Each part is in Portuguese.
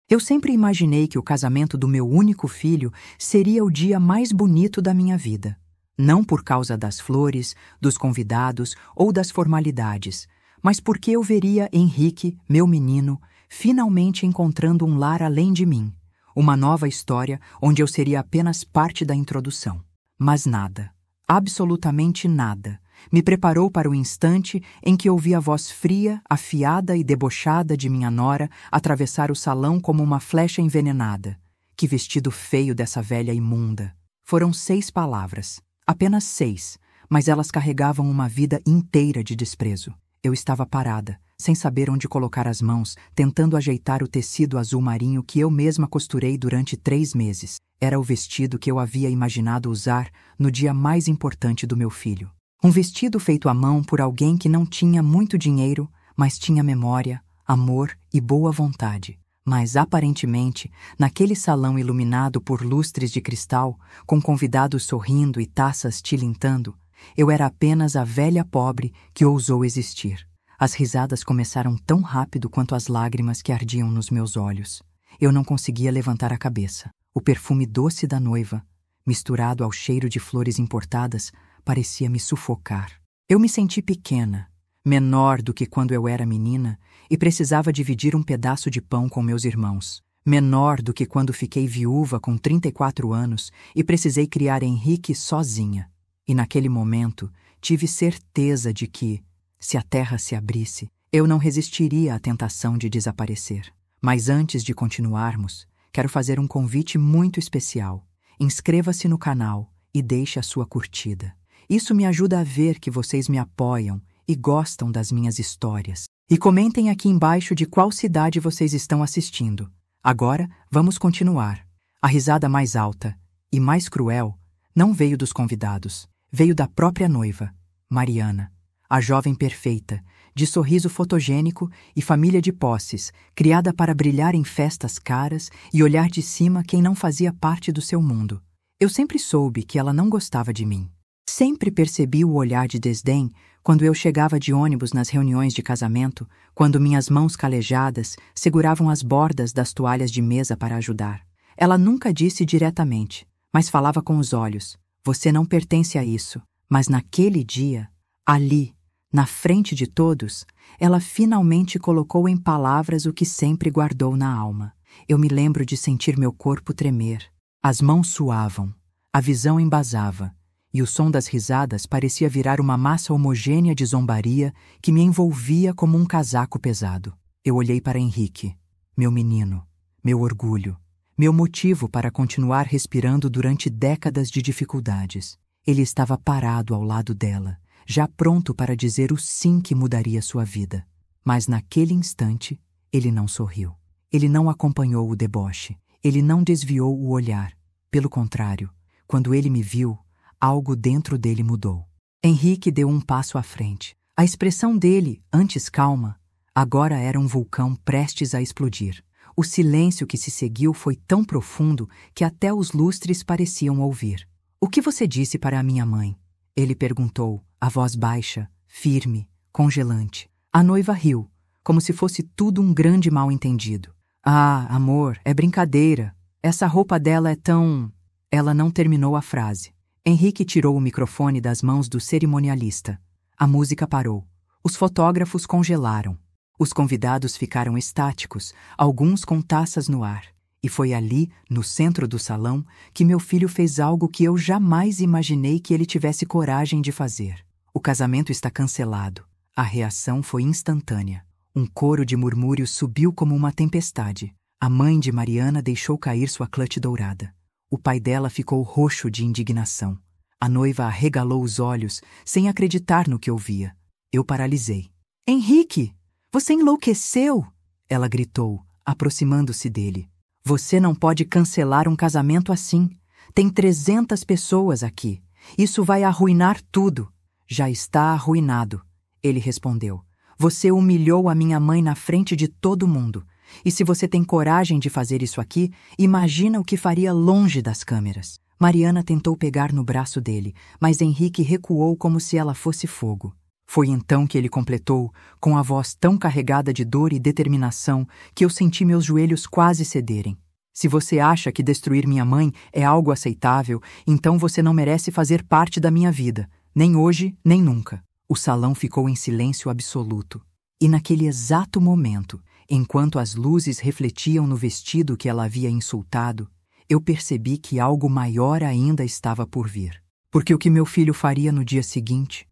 Eu sempre imaginei que o casamento do meu único filho seria o dia mais bonito da minha vida. Não por causa das flores, dos convidados ou das formalidades, mas porque eu veria Henrique, meu menino, finalmente encontrando um lar além de mim. Uma nova história onde eu seria apenas parte da introdução. Mas nada, absolutamente nada, me preparou para o instante em que ouvi a voz fria, afiada e debochada de minha nora atravessar o salão como uma flecha envenenada. Que vestido feio dessa velha imunda! Foram 6 palavras. Apenas 6, mas elas carregavam uma vida inteira de desprezo. Eu estava parada, sem saber onde colocar as mãos, tentando ajeitar o tecido azul marinho que eu mesma costurei durante 3 meses. Era o vestido que eu havia imaginado usar no dia mais importante do meu filho. Um vestido feito à mão por alguém que não tinha muito dinheiro, mas tinha memória, amor e boa vontade. Mas, aparentemente, naquele salão iluminado por lustres de cristal, com convidados sorrindo e taças tilintando, eu era apenas a velha pobre que ousou existir. As risadas começaram tão rápido quanto as lágrimas que ardiam nos meus olhos. Eu não conseguia levantar a cabeça. O perfume doce da noiva, misturado ao cheiro de flores importadas, parecia me sufocar. Eu me senti pequena, menor do que quando eu era menina e precisava dividir um pedaço de pão com meus irmãos. Menor do que quando fiquei viúva com 34 anos e precisei criar Henrique sozinha. E naquele momento tive certeza de que, se a terra se abrisse, eu não resistiria à tentação de desaparecer. Mas antes de continuarmos, quero fazer um convite muito especial. Inscreva-se no canal e deixe a sua curtida. Isso me ajuda a ver que vocês me apoiam e gostam das minhas histórias. E comentem aqui embaixo de qual cidade vocês estão assistindo. Agora, vamos continuar. A risada mais alta e mais cruel não veio dos convidados. Veio da própria noiva, Mariana, a jovem perfeita, de sorriso fotogênico e família de posses, criada para brilhar em festas caras e olhar de cima quem não fazia parte do seu mundo. Eu sempre soube que ela não gostava de mim. Sempre percebi o olhar de desdém quando eu chegava de ônibus nas reuniões de casamento, quando minhas mãos calejadas seguravam as bordas das toalhas de mesa para ajudar. Ela nunca disse diretamente, mas falava com os olhos. Você não pertence a isso. Mas naquele dia, ali, na frente de todos, ela finalmente colocou em palavras o que sempre guardou na alma. Eu me lembro de sentir meu corpo tremer. As mãos suavam, a visão embasava, e o som das risadas parecia virar uma massa homogênea de zombaria que me envolvia como um casaco pesado. Eu olhei para Henrique, meu menino, meu orgulho, meu motivo para continuar respirando durante décadas de dificuldades. Ele estava parado ao lado dela, já pronto para dizer o sim que mudaria sua vida. Mas naquele instante, ele não sorriu. Ele não acompanhou o deboche. Ele não desviou o olhar. Pelo contrário, quando ele me viu, algo dentro dele mudou. Henrique deu um passo à frente. A expressão dele, antes calma, agora era um vulcão prestes a explodir. O silêncio que se seguiu foi tão profundo que até os lustres pareciam ouvir. O que você disse para a minha mãe? Ele perguntou, a voz baixa, firme, congelante. A noiva riu, como se fosse tudo um grande mal-entendido. Ah, amor, é brincadeira. Essa roupa dela é tão... Ela não terminou a frase. Henrique tirou o microfone das mãos do cerimonialista. A música parou. Os fotógrafos congelaram. Os convidados ficaram estáticos, alguns com taças no ar. E foi ali, no centro do salão, que meu filho fez algo que eu jamais imaginei que ele tivesse coragem de fazer. O casamento está cancelado. A reação foi instantânea. Um coro de murmúrios subiu como uma tempestade. A mãe de Mariana deixou cair sua clutch dourada. O pai dela ficou roxo de indignação. A noiva arregalou os olhos, sem acreditar no que ouvia. Eu paralisei. Henrique! Você enlouqueceu! Ela gritou, aproximando-se dele. Você não pode cancelar um casamento assim. Tem 300 pessoas aqui. Isso vai arruinar tudo. Já está arruinado, ele respondeu. Você humilhou a minha mãe na frente de todo mundo. E se você tem coragem de fazer isso aqui, imagina o que faria longe das câmeras. Mariana tentou pegar no braço dele, mas Henrique recuou como se ela fosse fogo. Foi então que ele completou, com a voz tão carregada de dor e determinação que eu senti meus joelhos quase cederem. Se você acha que destruir minha mãe é algo aceitável, então você não merece fazer parte da minha vida, nem hoje, nem nunca. O salão ficou em silêncio absoluto. E naquele exato momento, enquanto as luzes refletiam no vestido que ela havia insultado, eu percebi que algo maior ainda estava por vir. Porque o que meu filho faria no dia seguinte?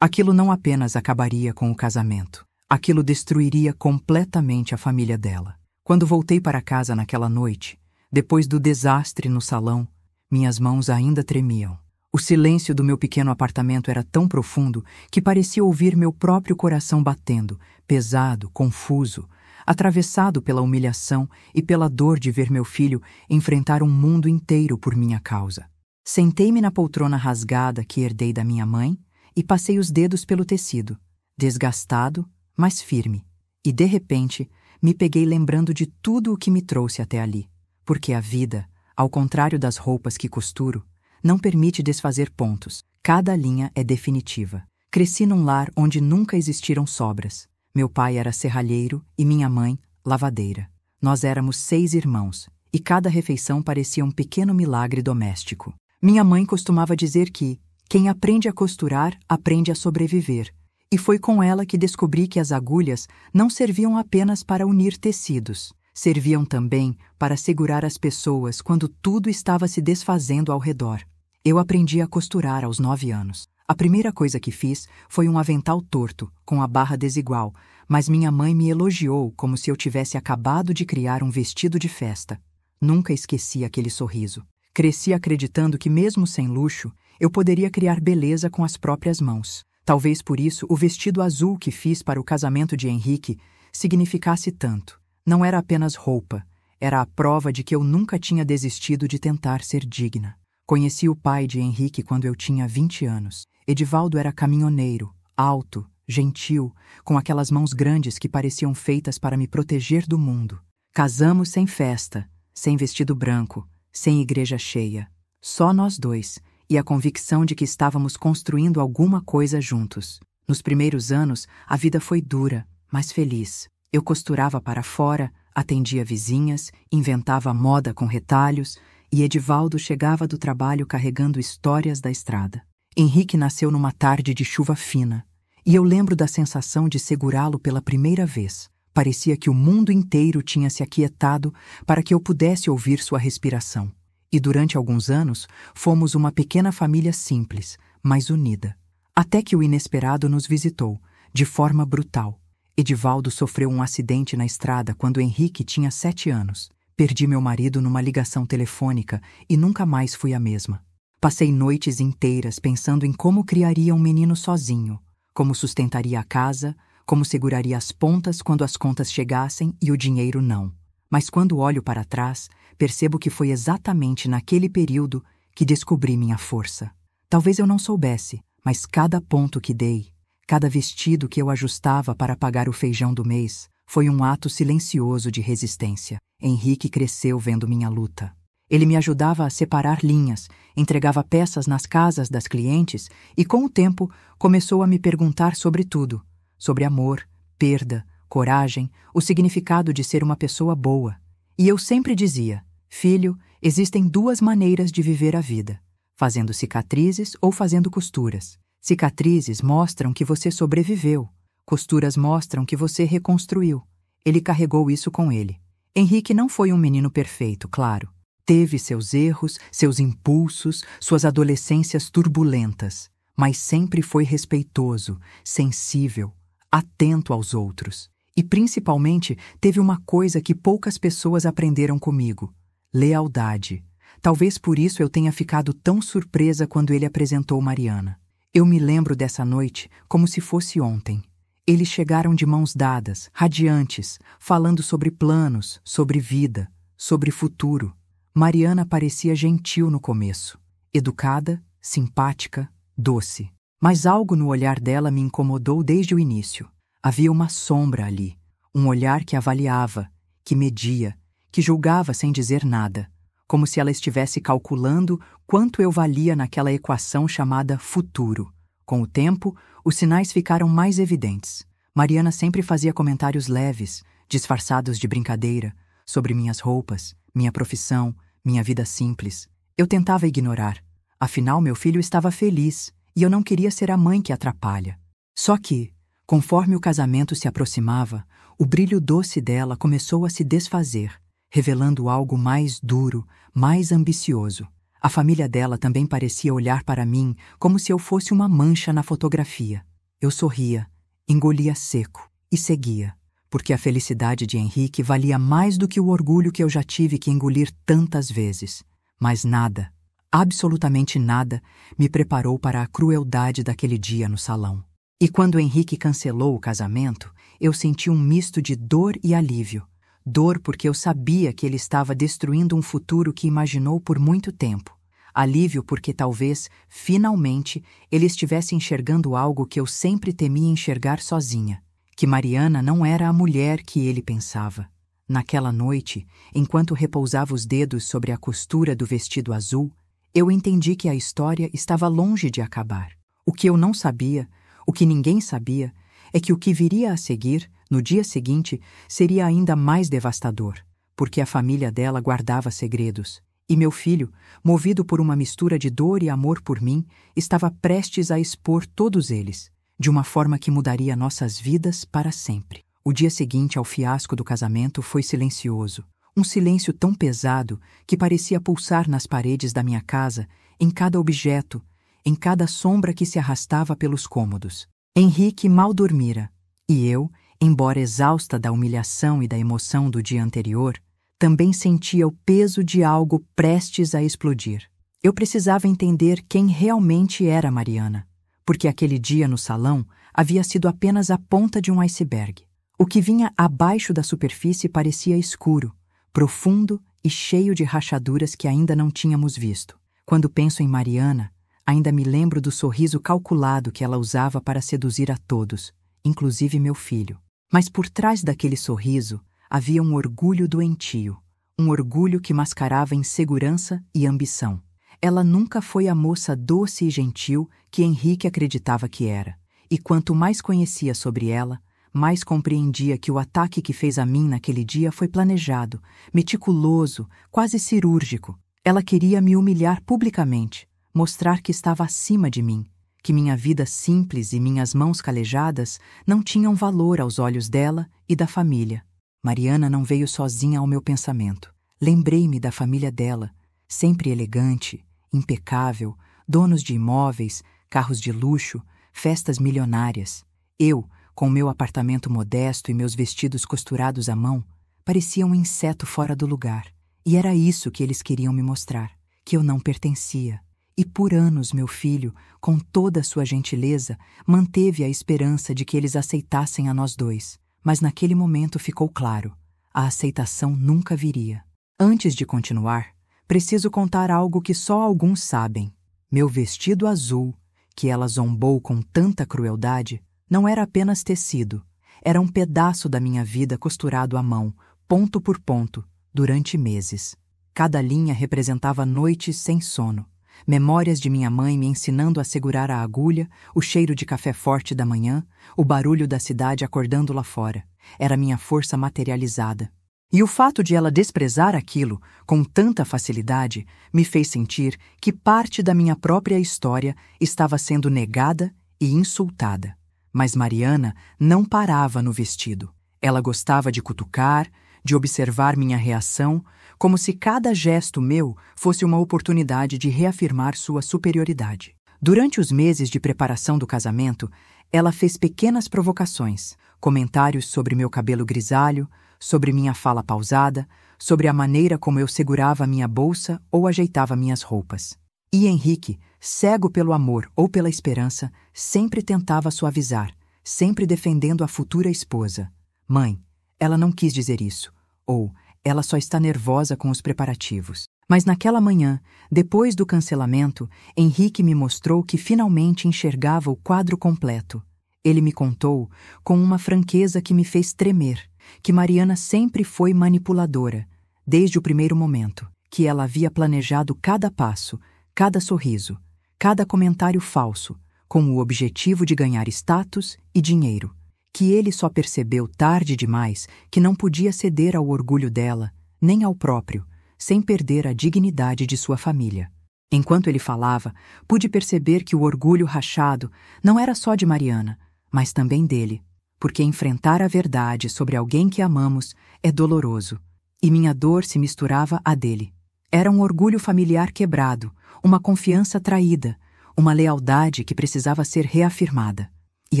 Aquilo não apenas acabaria com o casamento. Aquilo destruiria completamente a família dela. Quando voltei para casa naquela noite, depois do desastre no salão, minhas mãos ainda tremiam. O silêncio do meu pequeno apartamento era tão profundo que parecia ouvir meu próprio coração batendo, pesado, confuso, atravessado pela humilhação e pela dor de ver meu filho enfrentar um mundo inteiro por minha causa. Sentei-me na poltrona rasgada que herdei da minha mãe e passei os dedos pelo tecido, desgastado, mas firme, e de repente me peguei lembrando de tudo o que me trouxe até ali, porque a vida, ao contrário das roupas que costuro, não permite desfazer pontos. Cada linha é definitiva. Cresci num lar onde nunca existiram sobras. Meu pai era serralheiro e minha mãe, lavadeira. Nós éramos 6 irmãos, e cada refeição parecia um pequeno milagre doméstico. Minha mãe costumava dizer que quem aprende a costurar, aprende a sobreviver. E foi com ela que descobri que as agulhas não serviam apenas para unir tecidos. Serviam também para segurar as pessoas quando tudo estava se desfazendo ao redor. Eu aprendi a costurar aos 9 anos. A primeira coisa que fiz foi um avental torto, com a barra desigual, mas minha mãe me elogiou como se eu tivesse acabado de criar um vestido de festa. Nunca esqueci aquele sorriso. Cresci acreditando que, mesmo sem luxo, eu poderia criar beleza com as próprias mãos. Talvez por isso o vestido azul que fiz para o casamento de Henrique significasse tanto. Não era apenas roupa, era a prova de que eu nunca tinha desistido de tentar ser digna. Conheci o pai de Henrique quando eu tinha 20 anos. Edivaldo era caminhoneiro, alto, gentil, com aquelas mãos grandes que pareciam feitas para me proteger do mundo. Casamos sem festa, sem vestido branco, sem igreja cheia. Só nós dois, e a convicção de que estávamos construindo alguma coisa juntos. Nos primeiros anos, a vida foi dura, mas feliz. Eu costurava para fora, atendia vizinhas, inventava moda com retalhos, e Edivaldo chegava do trabalho carregando histórias da estrada. Henrique nasceu numa tarde de chuva fina, e eu lembro da sensação de segurá-lo pela primeira vez. Parecia que o mundo inteiro tinha se aquietado para que eu pudesse ouvir sua respiração. E durante alguns anos, fomos uma pequena família simples, mas unida. Até que o inesperado nos visitou, de forma brutal. Edivaldo sofreu um acidente na estrada quando Henrique tinha 7 anos. Perdi meu marido numa ligação telefônica e nunca mais fui a mesma. Passei noites inteiras pensando em como criaria um menino sozinho, como sustentaria a casa, como seguraria as pontas quando as contas chegassem e o dinheiro não. Mas quando olho para trás, percebo que foi exatamente naquele período que descobri minha força. Talvez eu não soubesse, mas cada ponto que dei, cada vestido que eu ajustava para pagar o feijão do mês, foi um ato silencioso de resistência. Henrique cresceu vendo minha luta. Ele me ajudava a separar linhas, entregava peças nas casas das clientes e, com o tempo, começou a me perguntar sobre tudo. Sobre amor, perda, coragem, o significado de ser uma pessoa boa. E eu sempre dizia, filho, existem 2 maneiras de viver a vida. Fazendo cicatrizes ou fazendo costuras. Cicatrizes mostram que você sobreviveu. Costuras mostram que você reconstruiu. Ele carregou isso com ele. Henrique não foi um menino perfeito, claro. Teve seus erros, seus impulsos, suas adolescências turbulentas, mas sempre foi respeitoso, sensível, atento aos outros. E principalmente teve uma coisa que poucas pessoas aprenderam comigo: lealdade. Talvez por isso eu tenha ficado tão surpresa quando ele apresentou Mariana. Eu me lembro dessa noite como se fosse ontem. Eles chegaram de mãos dadas, radiantes, falando sobre planos, sobre vida, sobre futuro. Mariana parecia gentil no começo, educada, simpática, doce. Mas algo no olhar dela me incomodou desde o início. Havia uma sombra ali, um olhar que avaliava, que media, que julgava sem dizer nada, como se ela estivesse calculando quanto eu valia naquela equação chamada futuro. Com o tempo, os sinais ficaram mais evidentes. Mariana sempre fazia comentários leves, disfarçados de brincadeira, sobre minhas roupas, minha profissão, minha vida simples. Eu tentava ignorar. Afinal, meu filho estava feliz e eu não queria ser a mãe que atrapalha. Só que, conforme o casamento se aproximava, o brilho doce dela começou a se desfazer, revelando algo mais duro, mais ambicioso. A família dela também parecia olhar para mim como se eu fosse uma mancha na fotografia. Eu sorria, engolia seco e seguia, porque a felicidade de Henrique valia mais do que o orgulho que eu já tive que engolir tantas vezes. Mas nada, absolutamente nada, me preparou para a crueldade daquele dia no salão. E quando Henrique cancelou o casamento, eu senti um misto de dor e alívio. Dor porque eu sabia que ele estava destruindo um futuro que imaginou por muito tempo. Alívio porque talvez, finalmente, ele estivesse enxergando algo que eu sempre temia enxergar sozinha, que Mariana não era a mulher que ele pensava. Naquela noite, enquanto repousava os dedos sobre a costura do vestido azul, eu entendi que a história estava longe de acabar. O que eu não sabia, o que ninguém sabia, é que o que viria a seguir, no dia seguinte, seria ainda mais devastador, porque a família dela guardava segredos. E meu filho, movido por uma mistura de dor e amor por mim, estava prestes a expor todos eles, de uma forma que mudaria nossas vidas para sempre. O dia seguinte ao fiasco do casamento foi silencioso. Um silêncio tão pesado que parecia pulsar nas paredes da minha casa, em cada objeto, em cada sombra que se arrastava pelos cômodos. Henrique mal dormira, e eu, embora exausta da humilhação e da emoção do dia anterior, também sentia o peso de algo prestes a explodir. Eu precisava entender quem realmente era Mariana, porque aquele dia no salão havia sido apenas a ponta de um iceberg. O que vinha abaixo da superfície parecia escuro, profundo e cheio de rachaduras que ainda não tínhamos visto. Quando penso em Mariana, ainda me lembro do sorriso calculado que ela usava para seduzir a todos, inclusive meu filho. Mas por trás daquele sorriso havia um orgulho doentio, um orgulho que mascarava insegurança e ambição. Ela nunca foi a moça doce e gentil que Henrique acreditava que era, e quanto mais conhecia sobre ela, mais compreendia que o ataque que fez a mim naquele dia foi planejado, meticuloso, quase cirúrgico. Ela queria me humilhar publicamente, mostrar que estava acima de mim, que minha vida simples e minhas mãos calejadas não tinham valor aos olhos dela e da família. Mariana não veio sozinha ao meu pensamento. Lembrei-me da família dela, sempre elegante, impecável, donos de imóveis, carros de luxo, festas milionárias. Eu, com meu apartamento modesto e meus vestidos costurados à mão, parecia um inseto fora do lugar. E era isso que eles queriam me mostrar, que eu não pertencia. E por anos meu filho, com toda a sua gentileza, manteve a esperança de que eles aceitassem a nós dois. Mas naquele momento ficou claro, a aceitação nunca viria. Antes de continuar, preciso contar algo que só alguns sabem. Meu vestido azul, que ela zombou com tanta crueldade, não era apenas tecido, era um pedaço da minha vida costurado à mão, ponto por ponto, durante meses. Cada linha representava noites sem sono, memórias de minha mãe me ensinando a segurar a agulha, o cheiro de café forte da manhã, o barulho da cidade acordando lá fora. Era minha força materializada. E o fato de ela desprezar aquilo com tanta facilidade me fez sentir que parte da minha própria história estava sendo negada e insultada. Mas Mariana não parava no vestido. Ela gostava de cutucar, de observar minha reação, como se cada gesto meu fosse uma oportunidade de reafirmar sua superioridade. Durante os meses de preparação do casamento, ela fez pequenas provocações, comentários sobre meu cabelo grisalho, sobre minha fala pausada, sobre a maneira como eu segurava minha bolsa ou ajeitava minhas roupas. E Henrique, cego pelo amor ou pela esperança, sempre tentava suavizar, sempre defendendo a futura esposa. Mãe, ela não quis dizer isso, ou ela só está nervosa com os preparativos. Mas naquela manhã, depois do cancelamento, Henrique me mostrou que finalmente enxergava o quadro completo. Ele me contou, com uma franqueza que me fez tremer, que Mariana sempre foi manipuladora, desde o primeiro momento, que ela havia planejado cada passo, cada sorriso, cada comentário falso, com o objetivo de ganhar status e dinheiro, que ele só percebeu tarde demais que não podia ceder ao orgulho dela, nem ao próprio, sem perder a dignidade de sua família. Enquanto ele falava, pude perceber que o orgulho rachado não era só de Mariana, mas também dele, porque enfrentar a verdade sobre alguém que amamos é doloroso, e minha dor se misturava à dele. Era um orgulho familiar quebrado, uma confiança traída, uma lealdade que precisava ser reafirmada. E,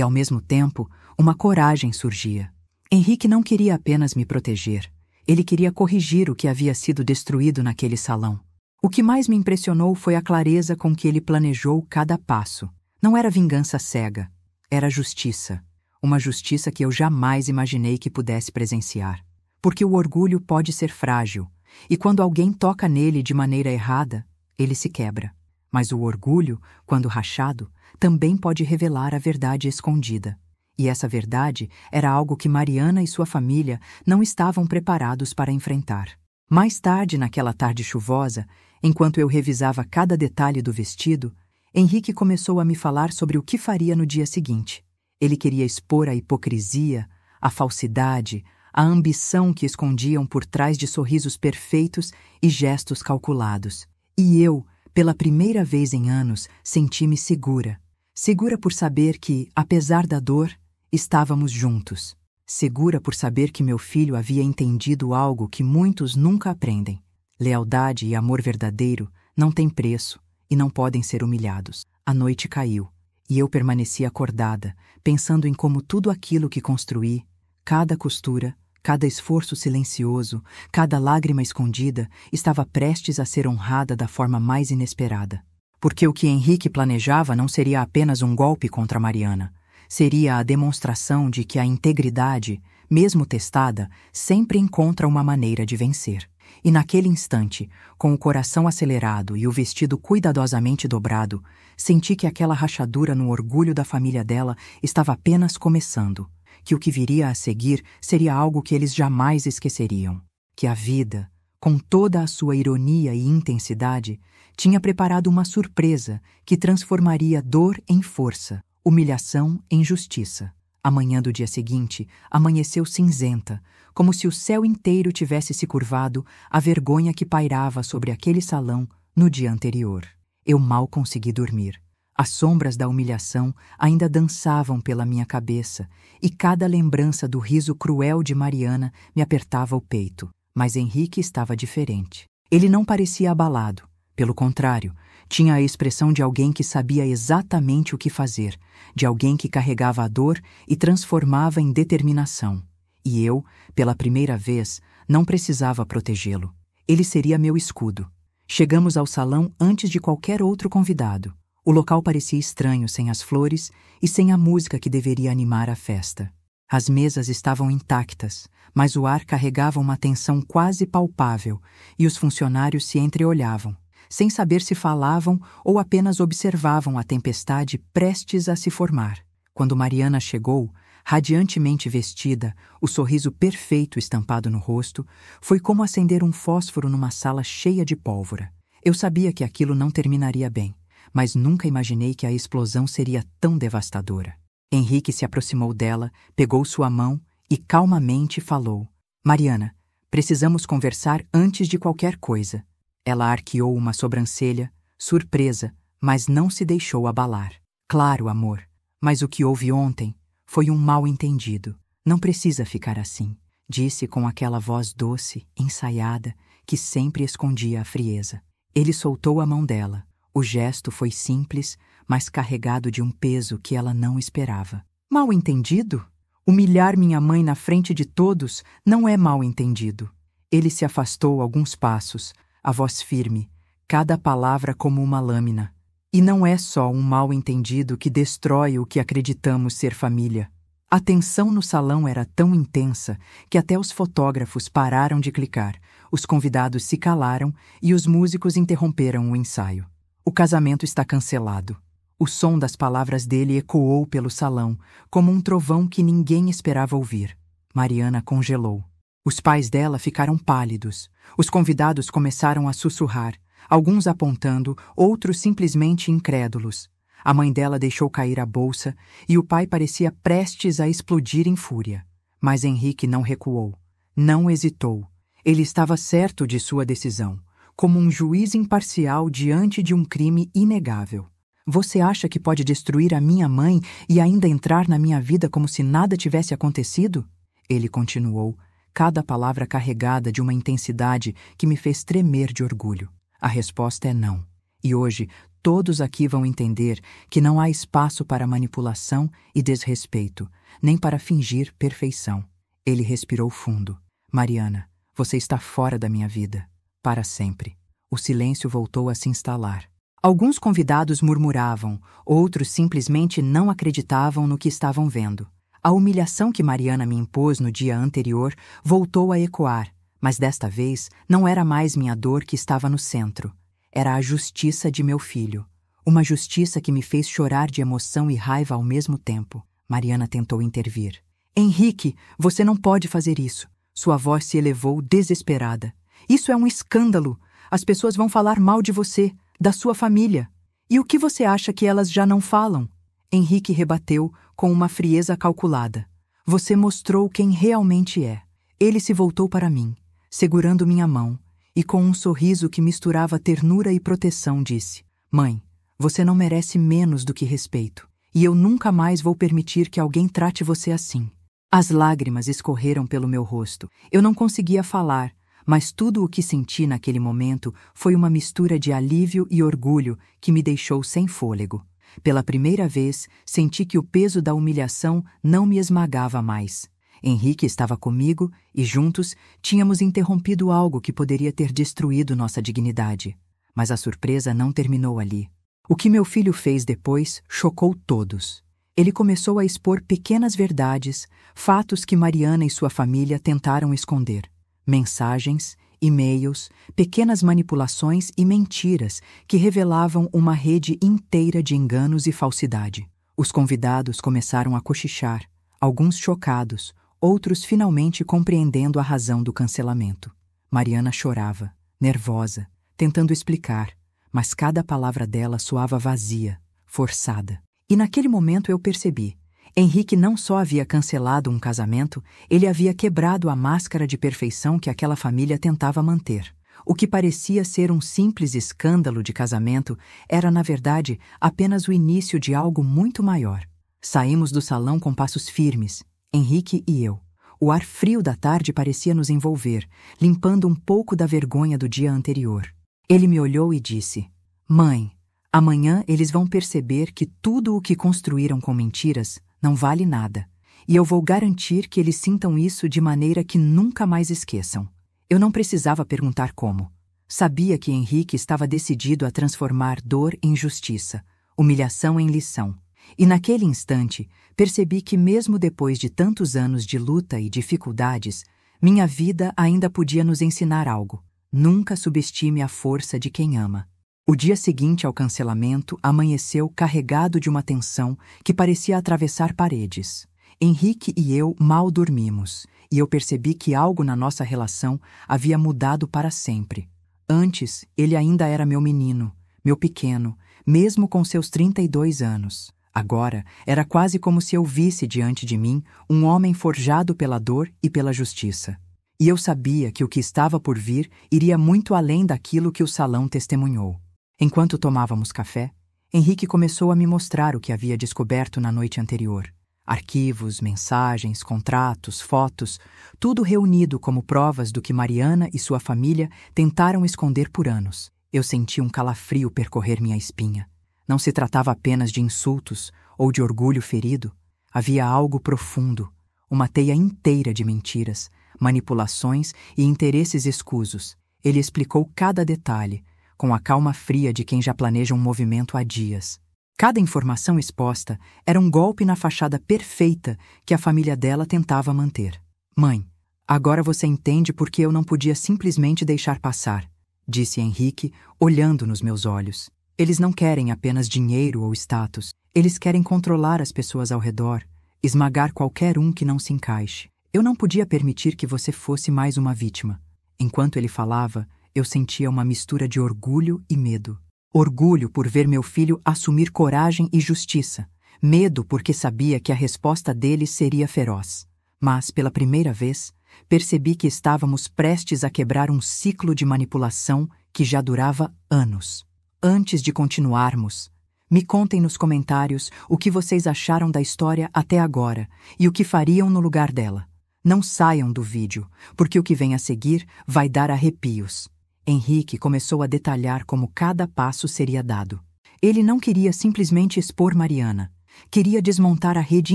ao mesmo tempo, uma coragem surgia. Henrique não queria apenas me proteger. Ele queria corrigir o que havia sido destruído naquele salão. O que mais me impressionou foi a clareza com que ele planejou cada passo. Não era vingança cega, era justiça. Uma justiça que eu jamais imaginei que pudesse presenciar. Porque o orgulho pode ser frágil, e quando alguém toca nele de maneira errada, ele se quebra. Mas o orgulho, quando rachado, também pode revelar a verdade escondida. E essa verdade era algo que Mariana e sua família não estavam preparados para enfrentar. Mais tarde, naquela tarde chuvosa, enquanto eu revisava cada detalhe do vestido, Henrique começou a me falar sobre o que faria no dia seguinte. Ele queria expor a hipocrisia, a falsidade, a ambição que escondiam por trás de sorrisos perfeitos e gestos calculados. E eu, pela primeira vez em anos, senti-me segura. Segura por saber que, apesar da dor, estávamos juntos. Segura por saber que meu filho havia entendido algo que muitos nunca aprendem. Lealdade e amor verdadeiro não têm preço e não podem ser humilhados. A noite caiu, e eu permaneci acordada, pensando em como tudo aquilo que construí, cada costura, cada esforço silencioso, cada lágrima escondida, estava prestes a ser honrada da forma mais inesperada. Porque o que Henrique planejava não seria apenas um golpe contra Mariana. Seria a demonstração de que a integridade, mesmo testada, sempre encontra uma maneira de vencer. E naquele instante, com o coração acelerado e o vestido cuidadosamente dobrado, senti que aquela rachadura no orgulho da família dela estava apenas começando, que o que viria a seguir seria algo que eles jamais esqueceriam, que a vida, com toda a sua ironia e intensidade, tinha preparado uma surpresa que transformaria dor em força, humilhação em justiça. A manhã do dia seguinte amanheceu cinzenta, como se o céu inteiro tivesse se curvado à vergonha que pairava sobre aquele salão no dia anterior. Eu mal consegui dormir. As sombras da humilhação ainda dançavam pela minha cabeça, e cada lembrança do riso cruel de Mariana me apertava o peito. Mas Henrique estava diferente. Ele não parecia abalado. Pelo contrário, tinha a expressão de alguém que sabia exatamente o que fazer, de alguém que carregava a dor e transformava em determinação. E eu, pela primeira vez, não precisava protegê-lo. Ele seria meu escudo. Chegamos ao salão antes de qualquer outro convidado. O local parecia estranho sem as flores e sem a música que deveria animar a festa. As mesas estavam intactas, mas o ar carregava uma tensão quase palpável e os funcionários se entreolhavam, sem saber se falavam ou apenas observavam a tempestade prestes a se formar. Quando Mariana chegou, radiantemente vestida, o sorriso perfeito estampado no rosto, foi como acender um fósforo numa sala cheia de pólvora. Eu sabia que aquilo não terminaria bem, mas nunca imaginei que a explosão seria tão devastadora. Henrique se aproximou dela, pegou sua mão e calmamente falou: "Mariana, precisamos conversar antes de qualquer coisa." Ela arqueou uma sobrancelha, surpresa, mas não se deixou abalar. "Claro, amor, mas o que houve ontem foi um mal-entendido. Não precisa ficar assim", disse com aquela voz doce, ensaiada, que sempre escondia a frieza. Ele soltou a mão dela. O gesto foi simples, mas carregado de um peso que ela não esperava. "Mal-entendido? Humilhar minha mãe na frente de todos não é mal-entendido." Ele se afastou alguns passos, a voz firme, cada palavra como uma lâmina. "E não é só um mal-entendido que destrói o que acreditamos ser família." A tensão no salão era tão intensa que até os fotógrafos pararam de clicar, os convidados se calaram e os músicos interromperam o ensaio. "O casamento está cancelado." O som das palavras dele ecoou pelo salão, como um trovão que ninguém esperava ouvir. Mariana congelou. Os pais dela ficaram pálidos. Os convidados começaram a sussurrar, alguns apontando, outros simplesmente incrédulos. A mãe dela deixou cair a bolsa e o pai parecia prestes a explodir em fúria. Mas Henrique não recuou, não hesitou. Ele estava certo de sua decisão, como um juiz imparcial diante de um crime inegável. Você acha que pode destruir a minha mãe e ainda entrar na minha vida como se nada tivesse acontecido? Ele continuou, cada palavra carregada de uma intensidade que me fez tremer de orgulho. A resposta é não. E hoje, todos aqui vão entender que não há espaço para manipulação e desrespeito, nem para fingir perfeição. Ele respirou fundo. Mariana, você está fora da minha vida. Para sempre. O silêncio voltou a se instalar. Alguns convidados murmuravam, outros simplesmente não acreditavam no que estavam vendo. A humilhação que Mariana me impôs no dia anterior voltou a ecoar, mas desta vez não era mais minha dor que estava no centro. Era a justiça de meu filho. Uma justiça que me fez chorar de emoção e raiva ao mesmo tempo. Mariana tentou intervir. Henrique, você não pode fazer isso. Sua voz se elevou desesperada. Isso é um escândalo. As pessoas vão falar mal de você, da sua família. E o que você acha que elas já não falam? Henrique rebateu com uma frieza calculada. Você mostrou quem realmente é. Ele se voltou para mim, segurando minha mão, e com um sorriso que misturava ternura e proteção disse: Mãe, você não merece menos do que respeito, e eu nunca mais vou permitir que alguém trate você assim. As lágrimas escorreram pelo meu rosto. Eu não conseguia falar, mas tudo o que senti naquele momento foi uma mistura de alívio e orgulho que me deixou sem fôlego. Pela primeira vez, senti que o peso da humilhação não me esmagava mais. Henrique estava comigo e, juntos, tínhamos interrompido algo que poderia ter destruído nossa dignidade. Mas a surpresa não terminou ali. O que meu filho fez depois chocou todos. Ele começou a expor pequenas verdades, fatos que Mariana e sua família tentaram esconder. Mensagens, e-mails, pequenas manipulações e mentiras que revelavam uma rede inteira de enganos e falsidade. Os convidados começaram a cochichar, alguns chocados, outros finalmente compreendendo a razão do cancelamento. Mariana chorava, nervosa, tentando explicar, mas cada palavra dela soava vazia, forçada. E naquele momento eu percebi. Henrique não só havia cancelado um casamento, ele havia quebrado a máscara de perfeição que aquela família tentava manter. O que parecia ser um simples escândalo de casamento era, na verdade, apenas o início de algo muito maior. Saímos do salão com passos firmes, Henrique e eu. O ar frio da tarde parecia nos envolver, limpando um pouco da vergonha do dia anterior. Ele me olhou e disse: Mãe, amanhã eles vão perceber que tudo o que construíram com mentiras não vale nada, e eu vou garantir que eles sintam isso de maneira que nunca mais esqueçam. Eu não precisava perguntar como. Sabia que Henrique estava decidido a transformar dor em justiça, humilhação em lição. E naquele instante, percebi que mesmo depois de tantos anos de luta e dificuldades, minha vida ainda podia nos ensinar algo. Nunca subestime a força de quem ama. O dia seguinte ao cancelamento amanheceu carregado de uma tensão que parecia atravessar paredes. Henrique e eu mal dormimos, e eu percebi que algo na nossa relação havia mudado para sempre. Antes, ele ainda era meu menino, meu pequeno, mesmo com seus 32 anos. Agora, era quase como se eu visse diante de mim um homem forjado pela dor e pela justiça. E eu sabia que o que estava por vir iria muito além daquilo que o salão testemunhou. Enquanto tomávamos café, Henrique começou a me mostrar o que havia descoberto na noite anterior. Arquivos, mensagens, contratos, fotos, tudo reunido como provas do que Mariana e sua família tentaram esconder por anos. Eu senti um calafrio percorrer minha espinha. Não se tratava apenas de insultos ou de orgulho ferido. Havia algo profundo, uma teia inteira de mentiras, manipulações e interesses escusos. Ele explicou cada detalhe, com a calma fria de quem já planeja um movimento há dias. Cada informação exposta era um golpe na fachada perfeita que a família dela tentava manter. Mãe, agora você entende por que eu não podia simplesmente deixar passar, disse Henrique, olhando nos meus olhos. Eles não querem apenas dinheiro ou status. Eles querem controlar as pessoas ao redor, esmagar qualquer um que não se encaixe. Eu não podia permitir que você fosse mais uma vítima. Enquanto ele falava, eu sentia uma mistura de orgulho e medo. Orgulho por ver meu filho assumir coragem e justiça. Medo porque sabia que a resposta dele seria feroz. Mas, pela primeira vez, percebi que estávamos prestes a quebrar um ciclo de manipulação que já durava anos. Antes de continuarmos, me contem nos comentários o que vocês acharam da história até agora e o que fariam no lugar dela. Não saiam do vídeo, porque o que vem a seguir vai dar arrepios. Henrique começou a detalhar como cada passo seria dado. Ele não queria simplesmente expor Mariana. Queria desmontar a rede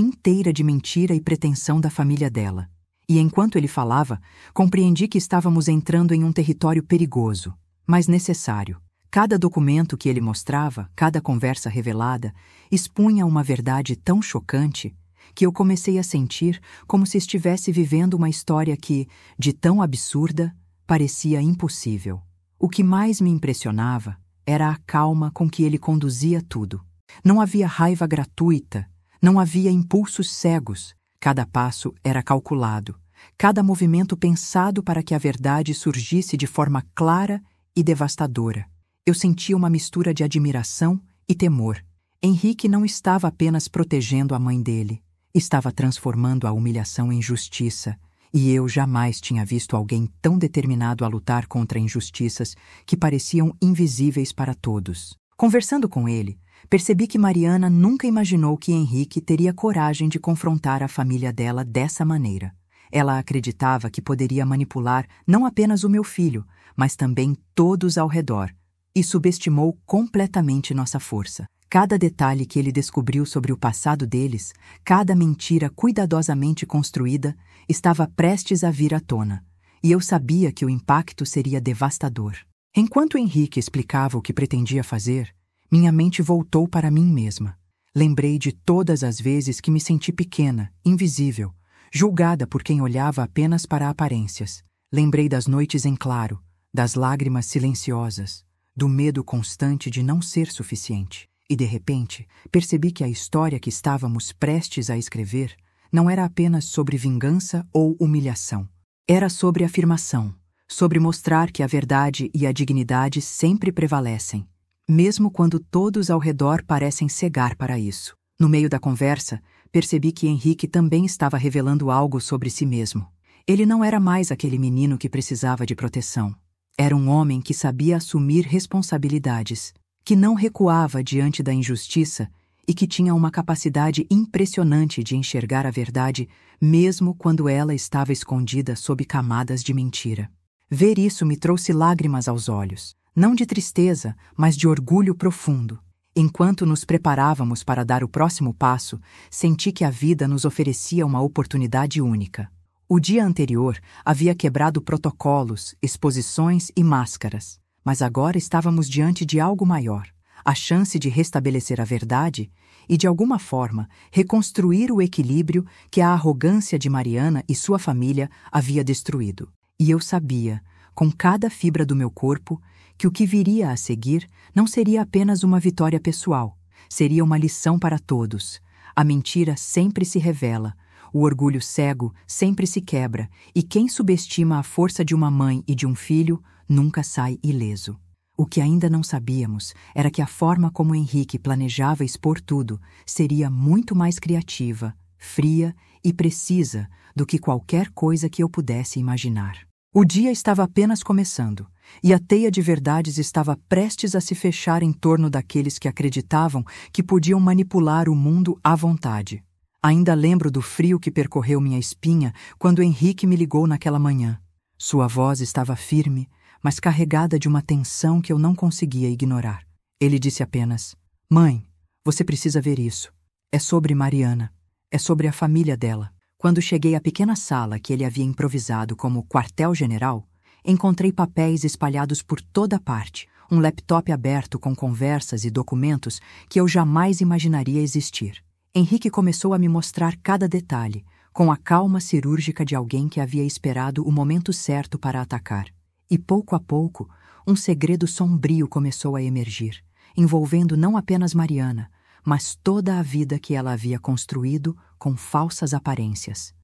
inteira de mentira e pretensão da família dela. E enquanto ele falava, compreendi que estávamos entrando em um território perigoso, mas necessário. Cada documento que ele mostrava, cada conversa revelada, expunha uma verdade tão chocante que eu comecei a sentir como se estivesse vivendo uma história que, de tão absurda, parecia impossível. O que mais me impressionava era a calma com que ele conduzia tudo. Não havia raiva gratuita, não havia impulsos cegos. Cada passo era calculado, cada movimento pensado para que a verdade surgisse de forma clara e devastadora. Eu sentia uma mistura de admiração e temor. Henrique não estava apenas protegendo a mãe dele, estava transformando a humilhação em justiça. E eu jamais tinha visto alguém tão determinado a lutar contra injustiças que pareciam invisíveis para todos. Conversando com ele, percebi que Mariana nunca imaginou que Henrique teria coragem de confrontar a família dela dessa maneira. Ela acreditava que poderia manipular não apenas o meu filho, mas também todos ao redor, e subestimou completamente nossa força. Cada detalhe que ele descobriu sobre o passado deles, cada mentira cuidadosamente construída, estava prestes a vir à tona, e eu sabia que o impacto seria devastador. Enquanto Henrique explicava o que pretendia fazer, minha mente voltou para mim mesma. Lembrei de todas as vezes que me senti pequena, invisível, julgada por quem olhava apenas para aparências. Lembrei das noites em claro, das lágrimas silenciosas, do medo constante de não ser suficiente. E, de repente, percebi que a história que estávamos prestes a escrever não era apenas sobre vingança ou humilhação. Era sobre afirmação, sobre mostrar que a verdade e a dignidade sempre prevalecem, mesmo quando todos ao redor parecem cegar para isso. No meio da conversa, percebi que Henrique também estava revelando algo sobre si mesmo. Ele não era mais aquele menino que precisava de proteção. Era um homem que sabia assumir responsabilidades, que não recuava diante da injustiça e que tinha uma capacidade impressionante de enxergar a verdade, mesmo quando ela estava escondida sob camadas de mentira. Ver isso me trouxe lágrimas aos olhos, não de tristeza, mas de orgulho profundo. Enquanto nos preparávamos para dar o próximo passo, senti que a vida nos oferecia uma oportunidade única. O dia anterior havia quebrado protocolos, exposições e máscaras. Mas agora estávamos diante de algo maior, a chance de restabelecer a verdade e, de alguma forma, reconstruir o equilíbrio que a arrogância de Mariana e sua família havia destruído. E eu sabia, com cada fibra do meu corpo, que o que viria a seguir não seria apenas uma vitória pessoal, seria uma lição para todos. A mentira sempre se revela, o orgulho cego sempre se quebra, e quem subestima a força de uma mãe e de um filho nunca sai ileso. O que ainda não sabíamos era que a forma como Henrique planejava expor tudo seria muito mais criativa, fria e precisa do que qualquer coisa que eu pudesse imaginar. O dia estava apenas começando, e a teia de verdades estava prestes a se fechar em torno daqueles que acreditavam que podiam manipular o mundo à vontade. Ainda lembro do frio que percorreu minha espinha quando Henrique me ligou naquela manhã. Sua voz estava firme, mas carregada de uma tensão que eu não conseguia ignorar. Ele disse apenas: "Mãe, você precisa ver isso. É sobre Mariana. É sobre a família dela." Quando cheguei à pequena sala que ele havia improvisado como quartel-general, encontrei papéis espalhados por toda parte, um laptop aberto com conversas e documentos que eu jamais imaginaria existir. Henrique começou a me mostrar cada detalhe, com a calma cirúrgica de alguém que havia esperado o momento certo para atacar. E pouco a pouco, um segredo sombrio começou a emergir, envolvendo não apenas Mariana, mas toda a vida que ela havia construído com falsas aparências.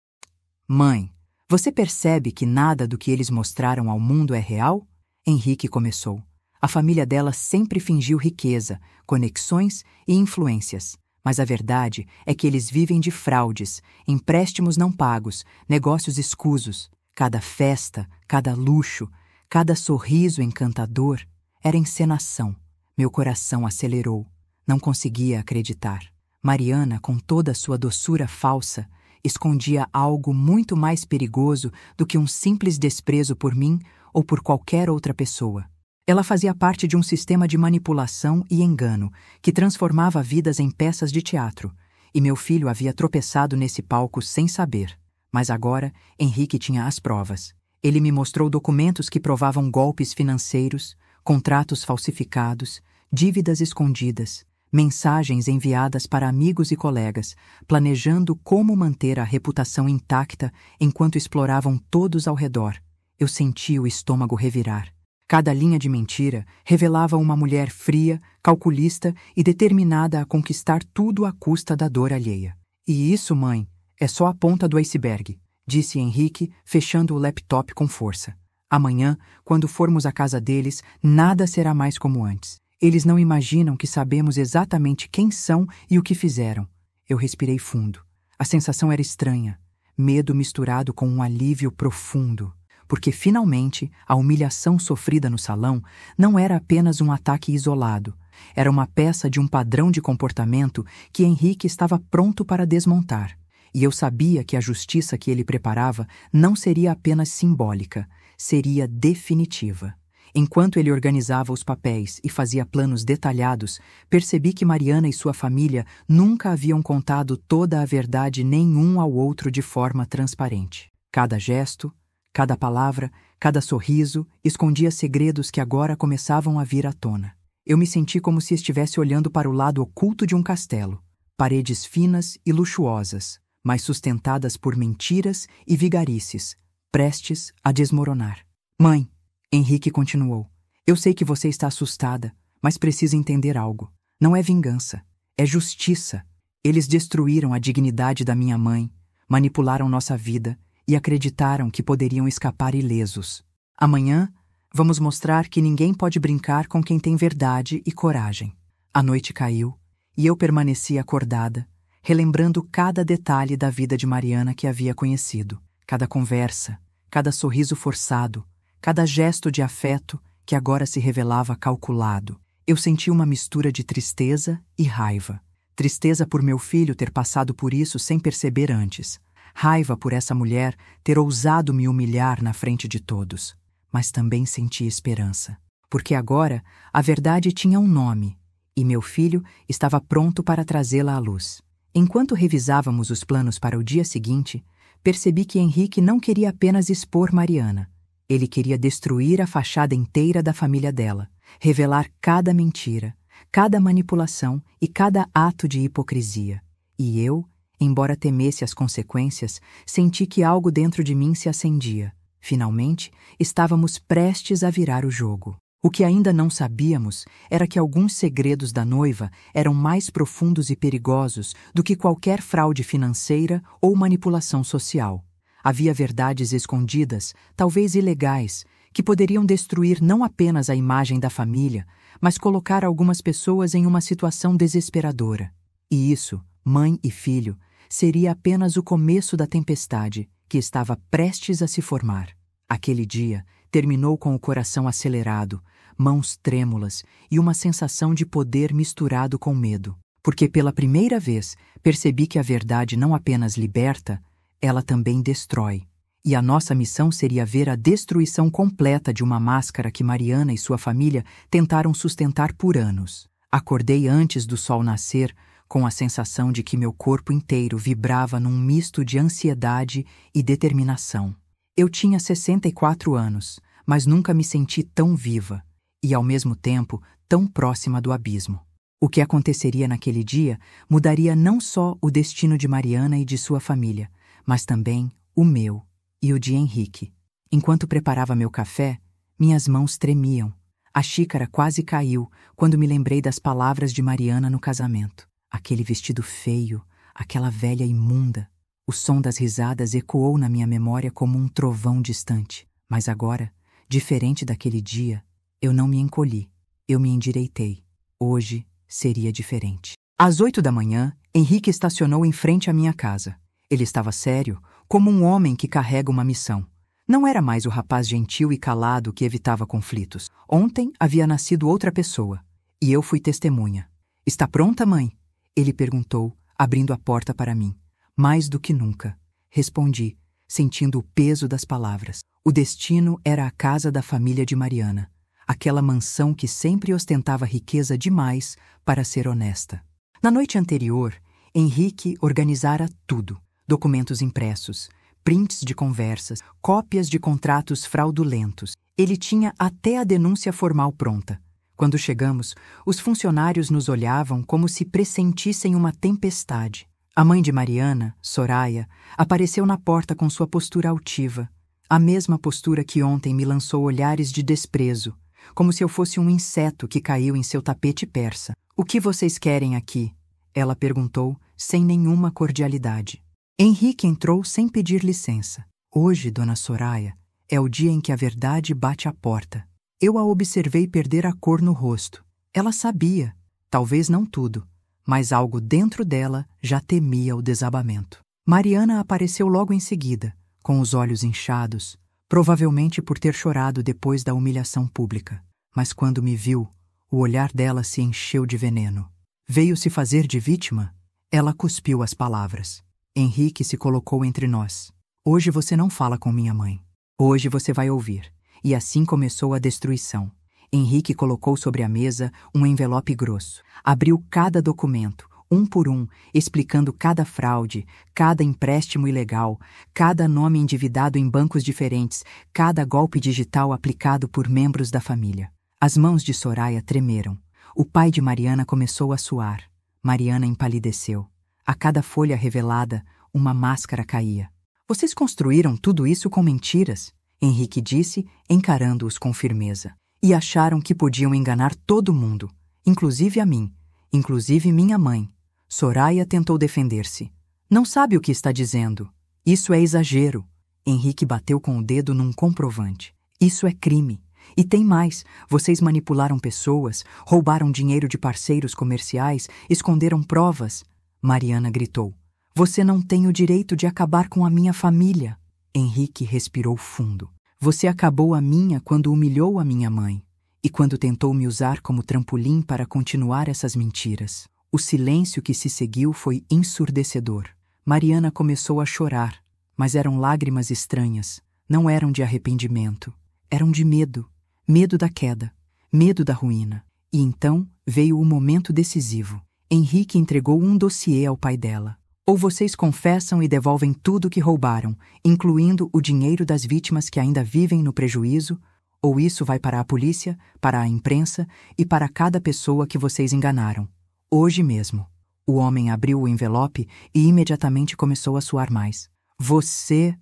"Mãe, você percebe que nada do que eles mostraram ao mundo é real?" Henrique começou. A família dela sempre fingiu riqueza, conexões e influências. Mas a verdade é que eles vivem de fraudes, empréstimos não pagos, negócios escusos. Cada festa, cada luxo, cada sorriso encantador era encenação. Meu coração acelerou. Não conseguia acreditar. Mariana, com toda a sua doçura falsa, escondia algo muito mais perigoso do que um simples desprezo por mim ou por qualquer outra pessoa. Ela fazia parte de um sistema de manipulação e engano que transformava vidas em peças de teatro, e meu filho havia tropeçado nesse palco sem saber. Mas agora, Henrique tinha as provas. Ele me mostrou documentos que provavam golpes financeiros, contratos falsificados, dívidas escondidas, mensagens enviadas para amigos e colegas, planejando como manter a reputação intacta enquanto exploravam todos ao redor. Eu senti o estômago revirar. Cada linha de mentira revelava uma mulher fria, calculista e determinada a conquistar tudo à custa da dor alheia. E isso, mãe, é só a ponta do iceberg, disse Henrique, fechando o laptop com força. Amanhã, quando formos à casa deles, nada será mais como antes. Eles não imaginam que sabemos exatamente quem são e o que fizeram. Eu respirei fundo. A sensação era estranha, medo misturado com um alívio profundo. Porque, finalmente, a humilhação sofrida no salão não era apenas um ataque isolado. Era uma peça de um padrão de comportamento que Henrique estava pronto para desmontar. E eu sabia que a justiça que ele preparava não seria apenas simbólica, seria definitiva. Enquanto ele organizava os papéis e fazia planos detalhados, percebi que Mariana e sua família nunca haviam contado toda a verdade nenhum ao outro de forma transparente. Cada gesto, cada palavra, cada sorriso escondia segredos que agora começavam a vir à tona. Eu me senti como se estivesse olhando para o lado oculto de um castelo. Paredes finas e luxuosas, mas sustentadas por mentiras e vigarices, prestes a desmoronar. Mãe, Henrique continuou, eu sei que você está assustada, mas precisa entender algo. Não é vingança, é justiça. Eles destruíram a dignidade da minha mãe, manipularam nossa vida e acreditaram que poderiam escapar ilesos. Amanhã, vamos mostrar que ninguém pode brincar com quem tem verdade e coragem. A noite caiu e eu permaneci acordada, relembrando cada detalhe da vida de Mariana que havia conhecido. Cada conversa, cada sorriso forçado, cada gesto de afeto que agora se revelava calculado. Eu senti uma mistura de tristeza e raiva. Tristeza por meu filho ter passado por isso sem perceber antes. Raiva por essa mulher ter ousado me humilhar na frente de todos. Mas também senti esperança. Porque agora a verdade tinha um nome, e meu filho estava pronto para trazê-la à luz. Enquanto revisávamos os planos para o dia seguinte, percebi que Henrique não queria apenas expor Mariana. Ele queria destruir a fachada inteira da família dela, revelar cada mentira, cada manipulação e cada ato de hipocrisia. E eu, embora temesse as consequências, senti que algo dentro de mim se acendia. Finalmente, estávamos prestes a virar o jogo. O que ainda não sabíamos era que alguns segredos da noiva eram mais profundos e perigosos do que qualquer fraude financeira ou manipulação social. Havia verdades escondidas, talvez ilegais, que poderiam destruir não apenas a imagem da família, mas colocar algumas pessoas em uma situação desesperadora. E isso, mãe e filho, seria apenas o começo da tempestade que estava prestes a se formar. Aquele dia terminou com o coração acelerado, mãos trêmulas e uma sensação de poder misturado com medo. Porque pela primeira vez percebi que a verdade não apenas liberta, ela também destrói. E a nossa missão seria ver a destruição completa de uma máscara que Mariana e sua família tentaram sustentar por anos. Acordei antes do sol nascer, com a sensação de que meu corpo inteiro vibrava num misto de ansiedade e determinação. Eu tinha 64 anos, mas nunca me senti tão viva e, ao mesmo tempo, tão próxima do abismo. O que aconteceria naquele dia mudaria não só o destino de Mariana e de sua família, mas também o meu e o de Henrique. Enquanto preparava meu café, minhas mãos tremiam. A xícara quase caiu quando me lembrei das palavras de Mariana no casamento. Aquele vestido feio, aquela velha imunda. O som das risadas ecoou na minha memória como um trovão distante. Mas agora, diferente daquele dia, eu não me encolhi. Eu me endireitei. Hoje seria diferente. Às 8 da manhã, Henrique estacionou em frente à minha casa. Ele estava sério, como um homem que carrega uma missão. Não era mais o rapaz gentil e calado que evitava conflitos. Ontem havia nascido outra pessoa, e eu fui testemunha. Está pronta, mãe? Ele perguntou, abrindo a porta para mim. Mais do que nunca, respondi, sentindo o peso das palavras. O destino era a casa da família de Mariana, aquela mansão que sempre ostentava riqueza demais para ser honesta. Na noite anterior, Henrique organizara tudo: documentos impressos, prints de conversas, cópias de contratos fraudulentos. Ele tinha até a denúncia formal pronta. Quando chegamos, os funcionários nos olhavam como se pressentissem uma tempestade. A mãe de Mariana, Soraya, apareceu na porta com sua postura altiva, a mesma postura que ontem me lançou olhares de desprezo, como se eu fosse um inseto que caiu em seu tapete persa. "O que vocês querem aqui?" ela perguntou, sem nenhuma cordialidade. Henrique entrou sem pedir licença. "Hoje, dona Soraya, é o dia em que a verdade bate à porta." Eu a observei perder a cor no rosto. Ela sabia, talvez não tudo, mas algo dentro dela já temia o desabamento. Mariana apareceu logo em seguida, com os olhos inchados, provavelmente por ter chorado depois da humilhação pública. Mas quando me viu, o olhar dela se encheu de veneno. Veio se fazer de vítima? Ela cuspiu as palavras. Henrique se colocou entre nós. "Hoje você não fala com minha mãe. Hoje você vai ouvir." E assim começou a destruição. Henrique colocou sobre a mesa um envelope grosso. Abriu cada documento, um por um, explicando cada fraude, cada empréstimo ilegal, cada nome endividado em bancos diferentes, cada golpe digital aplicado por membros da família. As mãos de Soraya tremeram. O pai de Mariana começou a suar. Mariana empalideceu. A cada folha revelada, uma máscara caía. "Vocês construíram tudo isso com mentiras?" Henrique disse, encarando-os com firmeza. "E acharam que podiam enganar todo mundo, inclusive a mim, inclusive minha mãe." Soraya tentou defender-se. "Não sabe o que está dizendo. Isso é exagero." Henrique bateu com o dedo num comprovante. "Isso é crime. E tem mais. Vocês manipularam pessoas, roubaram dinheiro de parceiros comerciais, esconderam provas." Mariana gritou. "Você não tem o direito de acabar com a minha família." Henrique respirou fundo. "Você acabou a minha quando humilhou a minha mãe e quando tentou me usar como trampolim para continuar essas mentiras." O silêncio que se seguiu foi ensurdecedor. Mariana começou a chorar, mas eram lágrimas estranhas. Não eram de arrependimento. Eram de medo. Medo da queda. Medo da ruína. E então veio o momento decisivo. Henrique entregou um dossiê ao pai dela. "Ou vocês confessam e devolvem tudo que roubaram, incluindo o dinheiro das vítimas que ainda vivem no prejuízo, ou isso vai para a polícia, para a imprensa e para cada pessoa que vocês enganaram. Hoje mesmo." O homem abriu o envelope e imediatamente começou a suar mais. Você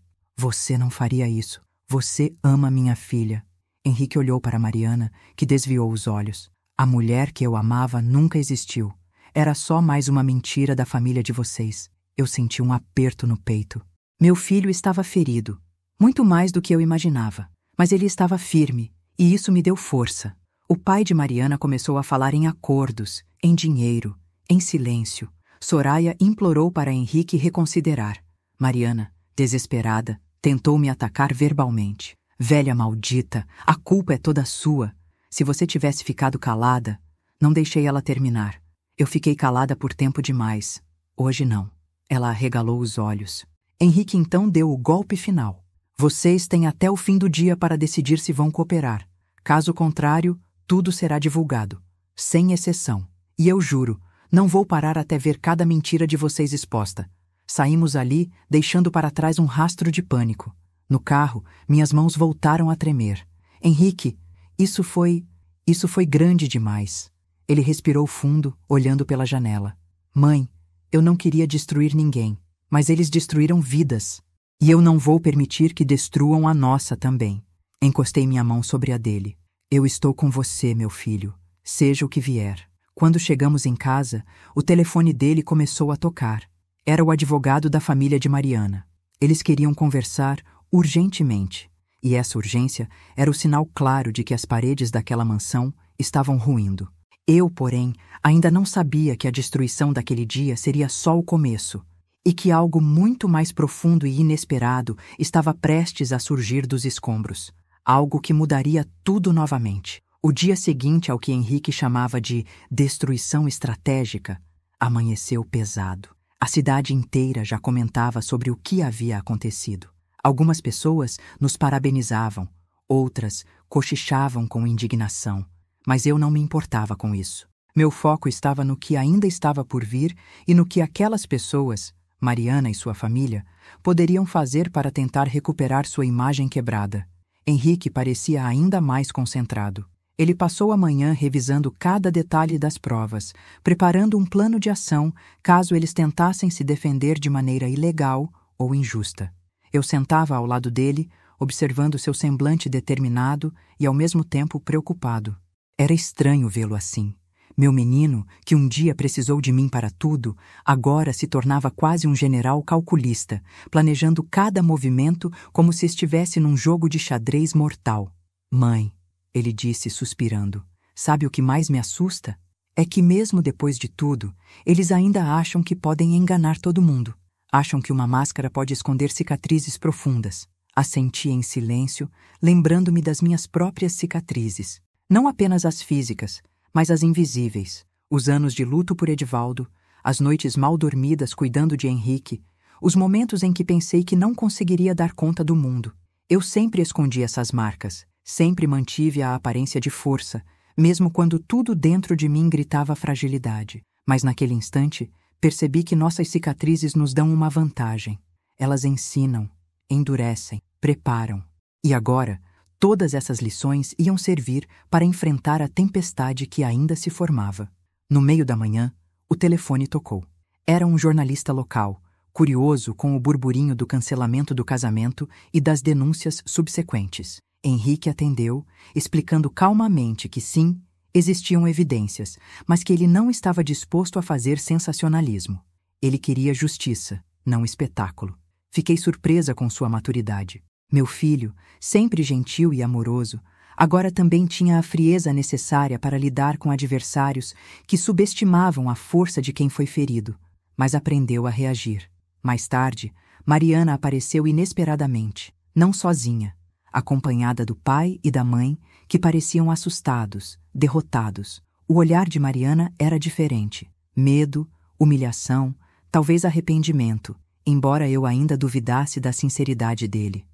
não faria isso. Você ama minha filha." Henrique olhou para Mariana, que desviou os olhos. "A mulher que eu amava nunca existiu. Era só mais uma mentira da família de vocês." Eu senti um aperto no peito. Meu filho estava ferido, muito mais do que eu imaginava, mas ele estava firme, e isso me deu força. O pai de Mariana começou a falar em acordos, em dinheiro, em silêncio. Soraya implorou para Henrique reconsiderar. Mariana, desesperada, tentou me atacar verbalmente. "Velha maldita, a culpa é toda sua. Se você tivesse ficado calada..." Não deixei ela terminar. Eu fiquei calada por tempo demais. Hoje não. Ela arregalou os olhos. Henrique então deu o golpe final. "Vocês têm até o fim do dia para decidir se vão cooperar. Caso contrário, tudo será divulgado, sem exceção. E eu juro, não vou parar até ver cada mentira de vocês exposta." Saímos ali, deixando para trás um rastro de pânico. No carro, minhas mãos voltaram a tremer. "Henrique, isso foi grande demais." Ele respirou fundo, olhando pela janela. "Mãe, eu não queria destruir ninguém, mas eles destruíram vidas. E eu não vou permitir que destruam a nossa também." Encostei minha mão sobre a dele. "Eu estou com você, meu filho, seja o que vier." Quando chegamos em casa, o telefone dele começou a tocar. Era o advogado da família de Mariana. Eles queriam conversar urgentemente. E essa urgência era o sinal claro de que as paredes daquela mansão estavam ruindo. Eu, porém, ainda não sabia que a destruição daquele dia seria só o começo, e que algo muito mais profundo e inesperado estava prestes a surgir dos escombros. Algo que mudaria tudo novamente. O dia seguinte ao que Henrique chamava de destruição estratégica amanheceu pesado. A cidade inteira já comentava sobre o que havia acontecido. Algumas pessoas nos parabenizavam, outras cochichavam com indignação. Mas eu não me importava com isso. Meu foco estava no que ainda estava por vir e no que aquelas pessoas, Mariana e sua família, poderiam fazer para tentar recuperar sua imagem quebrada. Henrique parecia ainda mais concentrado. Ele passou a manhã revisando cada detalhe das provas, preparando um plano de ação caso eles tentassem se defender de maneira ilegal ou injusta. Eu sentava ao lado dele, observando seu semblante determinado e ao mesmo tempo preocupado. Era estranho vê-lo assim. Meu menino, que um dia precisou de mim para tudo, agora se tornava quase um general calculista, planejando cada movimento como se estivesse num jogo de xadrez mortal. Mãe, ele disse suspirando, sabe o que mais me assusta? É que mesmo depois de tudo, eles ainda acham que podem enganar todo mundo. Acham que uma máscara pode esconder cicatrizes profundas. Assenti em silêncio, lembrando-me das minhas próprias cicatrizes. Não apenas as físicas, mas as invisíveis. Os anos de luto por Edivaldo, as noites mal dormidas cuidando de Henrique, os momentos em que pensei que não conseguiria dar conta do mundo. Eu sempre escondi essas marcas, sempre mantive a aparência de força, mesmo quando tudo dentro de mim gritava fragilidade. Mas naquele instante, percebi que nossas cicatrizes nos dão uma vantagem. Elas ensinam, endurecem, preparam. E agora, todas essas lições iam servir para enfrentar a tempestade que ainda se formava. No meio da manhã, o telefone tocou. Era um jornalista local, curioso com o burburinho do cancelamento do casamento e das denúncias subsequentes. Henrique atendeu, explicando calmamente que sim, existiam evidências, mas que ele não estava disposto a fazer sensacionalismo. Ele queria justiça, não espetáculo. Fiquei surpresa com sua maturidade. Meu filho, sempre gentil e amoroso, agora também tinha a frieza necessária para lidar com adversários que subestimavam a força de quem foi ferido, mas aprendeu a reagir. Mais tarde, Mariana apareceu inesperadamente, não sozinha, acompanhada do pai e da mãe, que pareciam assustados, derrotados. O olhar de Mariana era diferente. Medo, humilhação, talvez arrependimento, embora eu ainda duvidasse da sinceridade dele.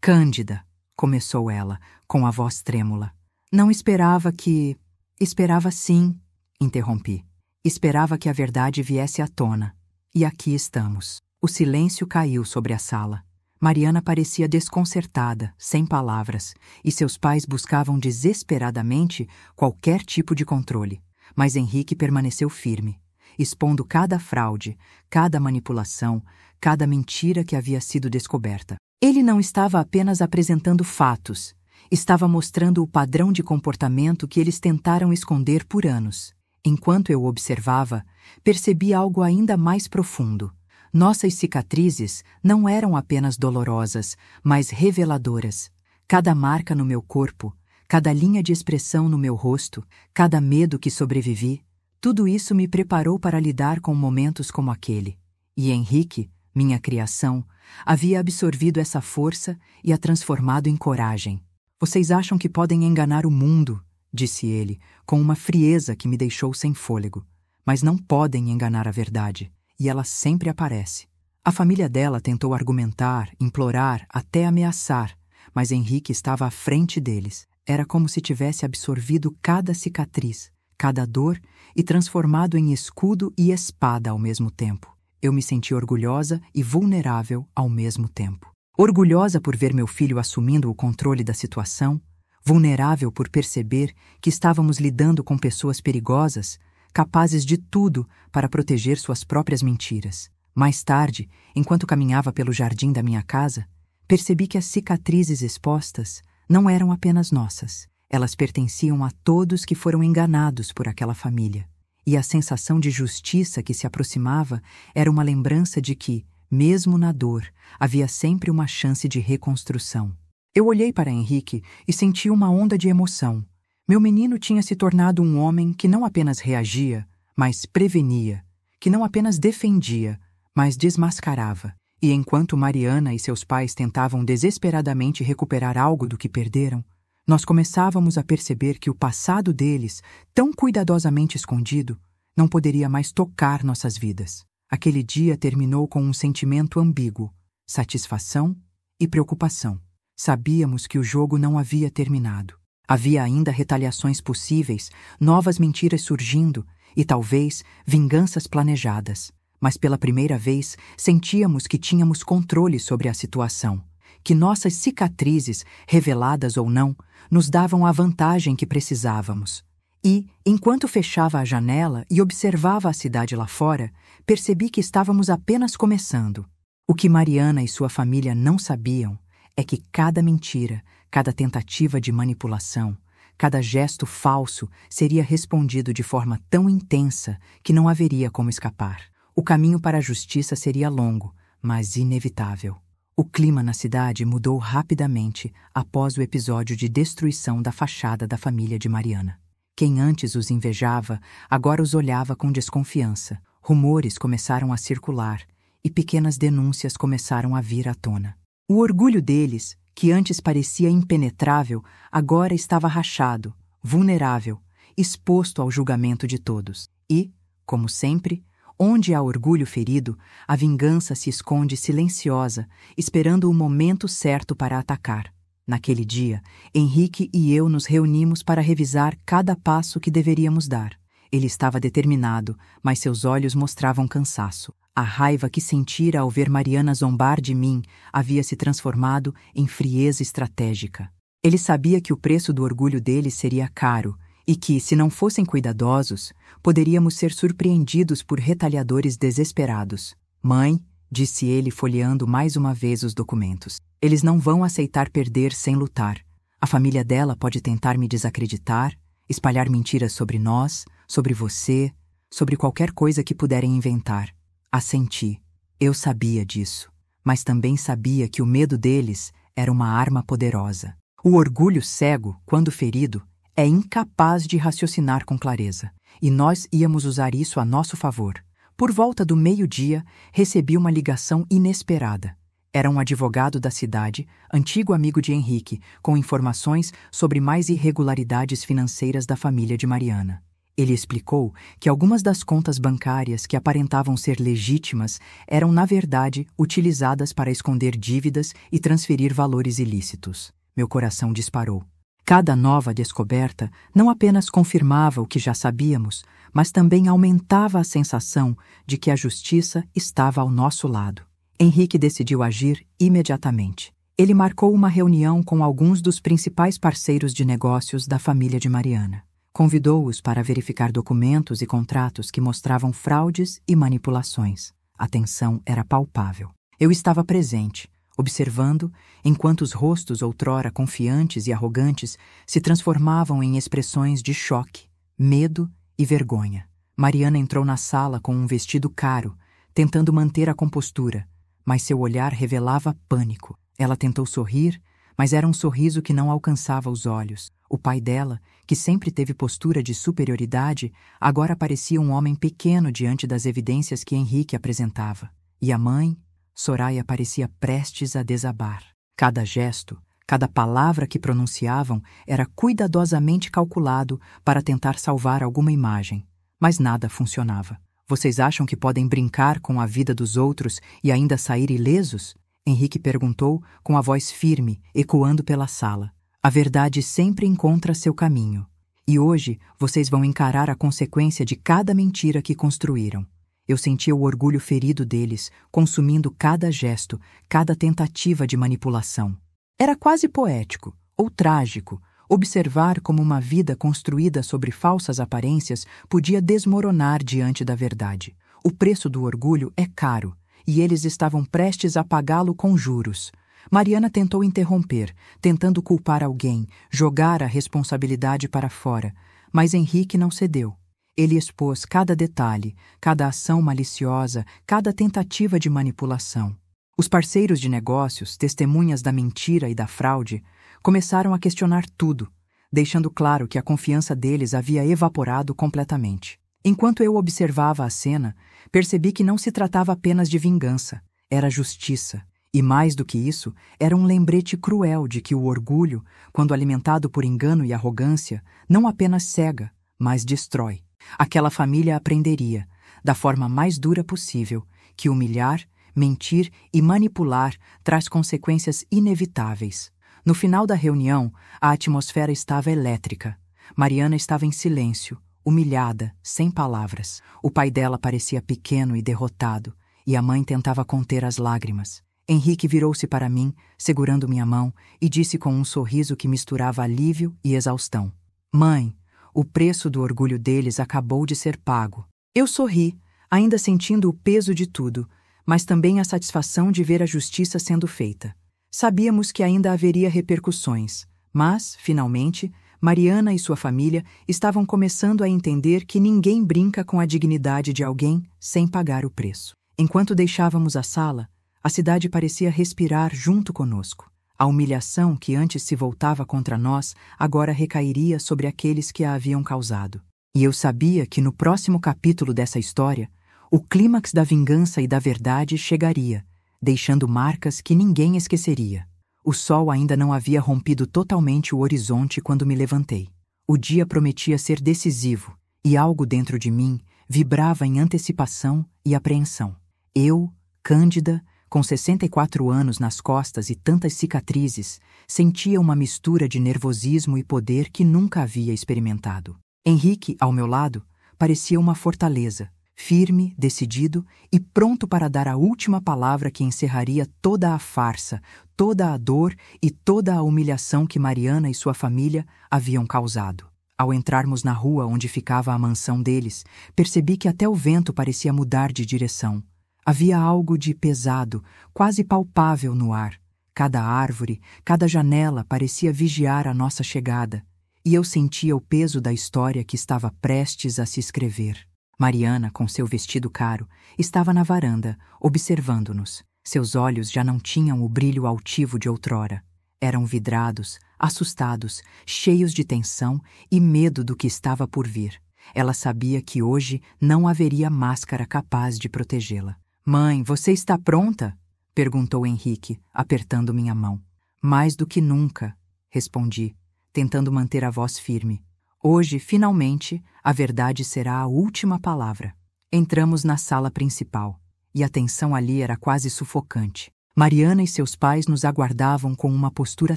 Cândida, começou ela, com a voz trêmula. Não esperava que... Esperava sim, interrompi. Esperava que a verdade viesse à tona. E aqui estamos. O silêncio caiu sobre a sala. Mariana parecia desconcertada, sem palavras, e seus pais buscavam desesperadamente qualquer tipo de controle. Mas Henrique permaneceu firme, expondo cada fraude, cada manipulação, cada mentira que havia sido descoberta. Ele não estava apenas apresentando fatos, estava mostrando o padrão de comportamento que eles tentaram esconder por anos. Enquanto eu observava, percebi algo ainda mais profundo. Nossas cicatrizes não eram apenas dolorosas, mas reveladoras. Cada marca no meu corpo, cada linha de expressão no meu rosto, cada medo que sobrevivi, tudo isso me preparou para lidar com momentos como aquele. E Henrique, minha criação, havia absorvido essa força e a transformado em coragem. Vocês acham que podem enganar o mundo, disse ele, com uma frieza que me deixou sem fôlego. Mas não podem enganar a verdade. E ela sempre aparece. A família dela tentou argumentar, implorar, até ameaçar, mas Henrique estava à frente deles. Era como se tivesse absorvido cada cicatriz, cada dor e transformado em escudo e espada ao mesmo tempo. Eu me senti orgulhosa e vulnerável ao mesmo tempo. Orgulhosa por ver meu filho assumindo o controle da situação, vulnerável por perceber que estávamos lidando com pessoas perigosas, capazes de tudo para proteger suas próprias mentiras. Mais tarde, enquanto caminhava pelo jardim da minha casa, percebi que as cicatrizes expostas não eram apenas nossas. Elas pertenciam a todos que foram enganados por aquela família. E a sensação de justiça que se aproximava era uma lembrança de que, mesmo na dor, havia sempre uma chance de reconstrução. Eu olhei para Henrique e senti uma onda de emoção. Meu menino tinha se tornado um homem que não apenas reagia, mas prevenia, que não apenas defendia, mas desmascarava. E enquanto Mariana e seus pais tentavam desesperadamente recuperar algo do que perderam, nós começávamos a perceber que o passado deles, tão cuidadosamente escondido, não poderia mais tocar nossas vidas. Aquele dia terminou com um sentimento ambíguo, satisfação e preocupação. Sabíamos que o jogo não havia terminado. Havia ainda retaliações possíveis, novas mentiras surgindo e talvez vinganças planejadas. Mas pela primeira vez sentíamos que tínhamos controle sobre a situação, que nossas cicatrizes, reveladas ou não, nos davam a vantagem que precisávamos. E, enquanto fechava a janela e observava a cidade lá fora, percebi que estávamos apenas começando. O que Mariana e sua família não sabiam é que cada mentira, cada tentativa de manipulação, cada gesto falso seria respondido de forma tão intensa que não haveria como escapar. O caminho para a justiça seria longo, mas inevitável. O clima na cidade mudou rapidamente após o episódio de destruição da fachada da família de Mariana. Quem antes os invejava, agora os olhava com desconfiança. Rumores começaram a circular e pequenas denúncias começaram a vir à tona. O orgulho deles, que antes parecia impenetrável, agora estava rachado, vulnerável, exposto ao julgamento de todos. E, como sempre, onde há orgulho ferido, a vingança se esconde silenciosa, esperando o momento certo para atacar. Naquele dia, Henrique e eu nos reunimos para revisar cada passo que deveríamos dar. Ele estava determinado, mas seus olhos mostravam cansaço. A raiva que sentira ao ver Mariana zombar de mim havia se transformado em frieza estratégica. Ele sabia que o preço do orgulho dele seria caro e que, se não fossem cuidadosos, poderíamos ser surpreendidos por retaliadores desesperados. Mãe, disse ele folheando mais uma vez os documentos. Eles não vão aceitar perder sem lutar. A família dela pode tentar me desacreditar, espalhar mentiras sobre nós, sobre você, sobre qualquer coisa que puderem inventar. Assenti. Eu sabia disso, mas também sabia que o medo deles era uma arma poderosa. O orgulho cego, quando ferido, é incapaz de raciocinar com clareza, e nós íamos usar isso a nosso favor. Por volta do meio-dia, recebi uma ligação inesperada. Era um advogado da cidade, antigo amigo de Henrique, com informações sobre mais irregularidades financeiras da família de Mariana. Ele explicou que algumas das contas bancárias que aparentavam ser legítimas eram, na verdade, utilizadas para esconder dívidas e transferir valores ilícitos. Meu coração disparou. Cada nova descoberta não apenas confirmava o que já sabíamos, mas também aumentava a sensação de que a justiça estava ao nosso lado. Henrique decidiu agir imediatamente. Ele marcou uma reunião com alguns dos principais parceiros de negócios da família de Mariana. Convidou-os para verificar documentos e contratos que mostravam fraudes e manipulações. A tensão era palpável. Eu estava presente, observando, enquanto os rostos outrora confiantes e arrogantes se transformavam em expressões de choque, medo e vergonha. Mariana entrou na sala com um vestido caro, tentando manter a compostura, mas seu olhar revelava pânico. Ela tentou sorrir, mas era um sorriso que não alcançava os olhos. O pai dela, que sempre teve postura de superioridade, agora parecia um homem pequeno diante das evidências que Henrique apresentava. E a mãe, Soraya, parecia prestes a desabar. Cada gesto, cada palavra que pronunciavam era cuidadosamente calculado para tentar salvar alguma imagem. Mas nada funcionava. Vocês acham que podem brincar com a vida dos outros e ainda sair ilesos? Henrique perguntou com a voz firme, ecoando pela sala. A verdade sempre encontra seu caminho. E hoje vocês vão encarar a consequência de cada mentira que construíram. Eu sentia o orgulho ferido deles, consumindo cada gesto, cada tentativa de manipulação. Era quase poético, ou trágico, observar como uma vida construída sobre falsas aparências podia desmoronar diante da verdade. O preço do orgulho é caro, e eles estavam prestes a pagá-lo com juros. Mariana tentou interromper, tentando culpar alguém, jogar a responsabilidade para fora, mas Henrique não cedeu. Ele expôs cada detalhe, cada ação maliciosa, cada tentativa de manipulação. Os parceiros de negócios, testemunhas da mentira e da fraude, começaram a questionar tudo, deixando claro que a confiança deles havia evaporado completamente. Enquanto eu observava a cena, percebi que não se tratava apenas de vingança, era justiça. E mais do que isso, era um lembrete cruel de que o orgulho, quando alimentado por engano e arrogância, não apenas cega, mas destrói. Aquela família aprenderia, da forma mais dura possível, que humilhar, mentir e manipular traz consequências inevitáveis. No final da reunião, a atmosfera estava elétrica. Mariana estava em silêncio, humilhada, sem palavras. O pai dela parecia pequeno e derrotado, e a mãe tentava conter as lágrimas. Henrique virou-se para mim, segurando minha mão, e disse com um sorriso que misturava alívio e exaustão: "Mãe, o preço do orgulho deles acabou de ser pago." Eu sorri, ainda sentindo o peso de tudo, mas também a satisfação de ver a justiça sendo feita. Sabíamos que ainda haveria repercussões, mas, finalmente, Mariana e sua família estavam começando a entender que ninguém brinca com a dignidade de alguém sem pagar o preço. Enquanto deixávamos a sala, a cidade parecia respirar junto conosco. A humilhação que antes se voltava contra nós agora recairia sobre aqueles que a haviam causado. E eu sabia que no próximo capítulo dessa história, o clímax da vingança e da verdade chegaria, deixando marcas que ninguém esqueceria. O sol ainda não havia rompido totalmente o horizonte quando me levantei. O dia prometia ser decisivo, e algo dentro de mim vibrava em antecipação e apreensão. Eu, Cândida, com 64 anos nas costas e tantas cicatrizes, sentia uma mistura de nervosismo e poder que nunca havia experimentado. Henrique, ao meu lado, parecia uma fortaleza, firme, decidido e pronto para dar a última palavra que encerraria toda a farsa, toda a dor e toda a humilhação que Mariana e sua família haviam causado. Ao entrarmos na rua onde ficava a mansão deles, percebi que até o vento parecia mudar de direção. Havia algo de pesado, quase palpável no ar. Cada árvore, cada janela parecia vigiar a nossa chegada, e eu sentia o peso da história que estava prestes a se escrever. Mariana, com seu vestido caro, estava na varanda, observando-nos. Seus olhos já não tinham o brilho altivo de outrora. Eram vidrados, assustados, cheios de tensão e medo do que estava por vir. Ela sabia que hoje não haveria máscara capaz de protegê-la. "Mãe, você está pronta?" perguntou Henrique, apertando minha mão. "Mais do que nunca", respondi, tentando manter a voz firme. Hoje, finalmente, a verdade será a última palavra. Entramos na sala principal, e a tensão ali era quase sufocante. Mariana e seus pais nos aguardavam com uma postura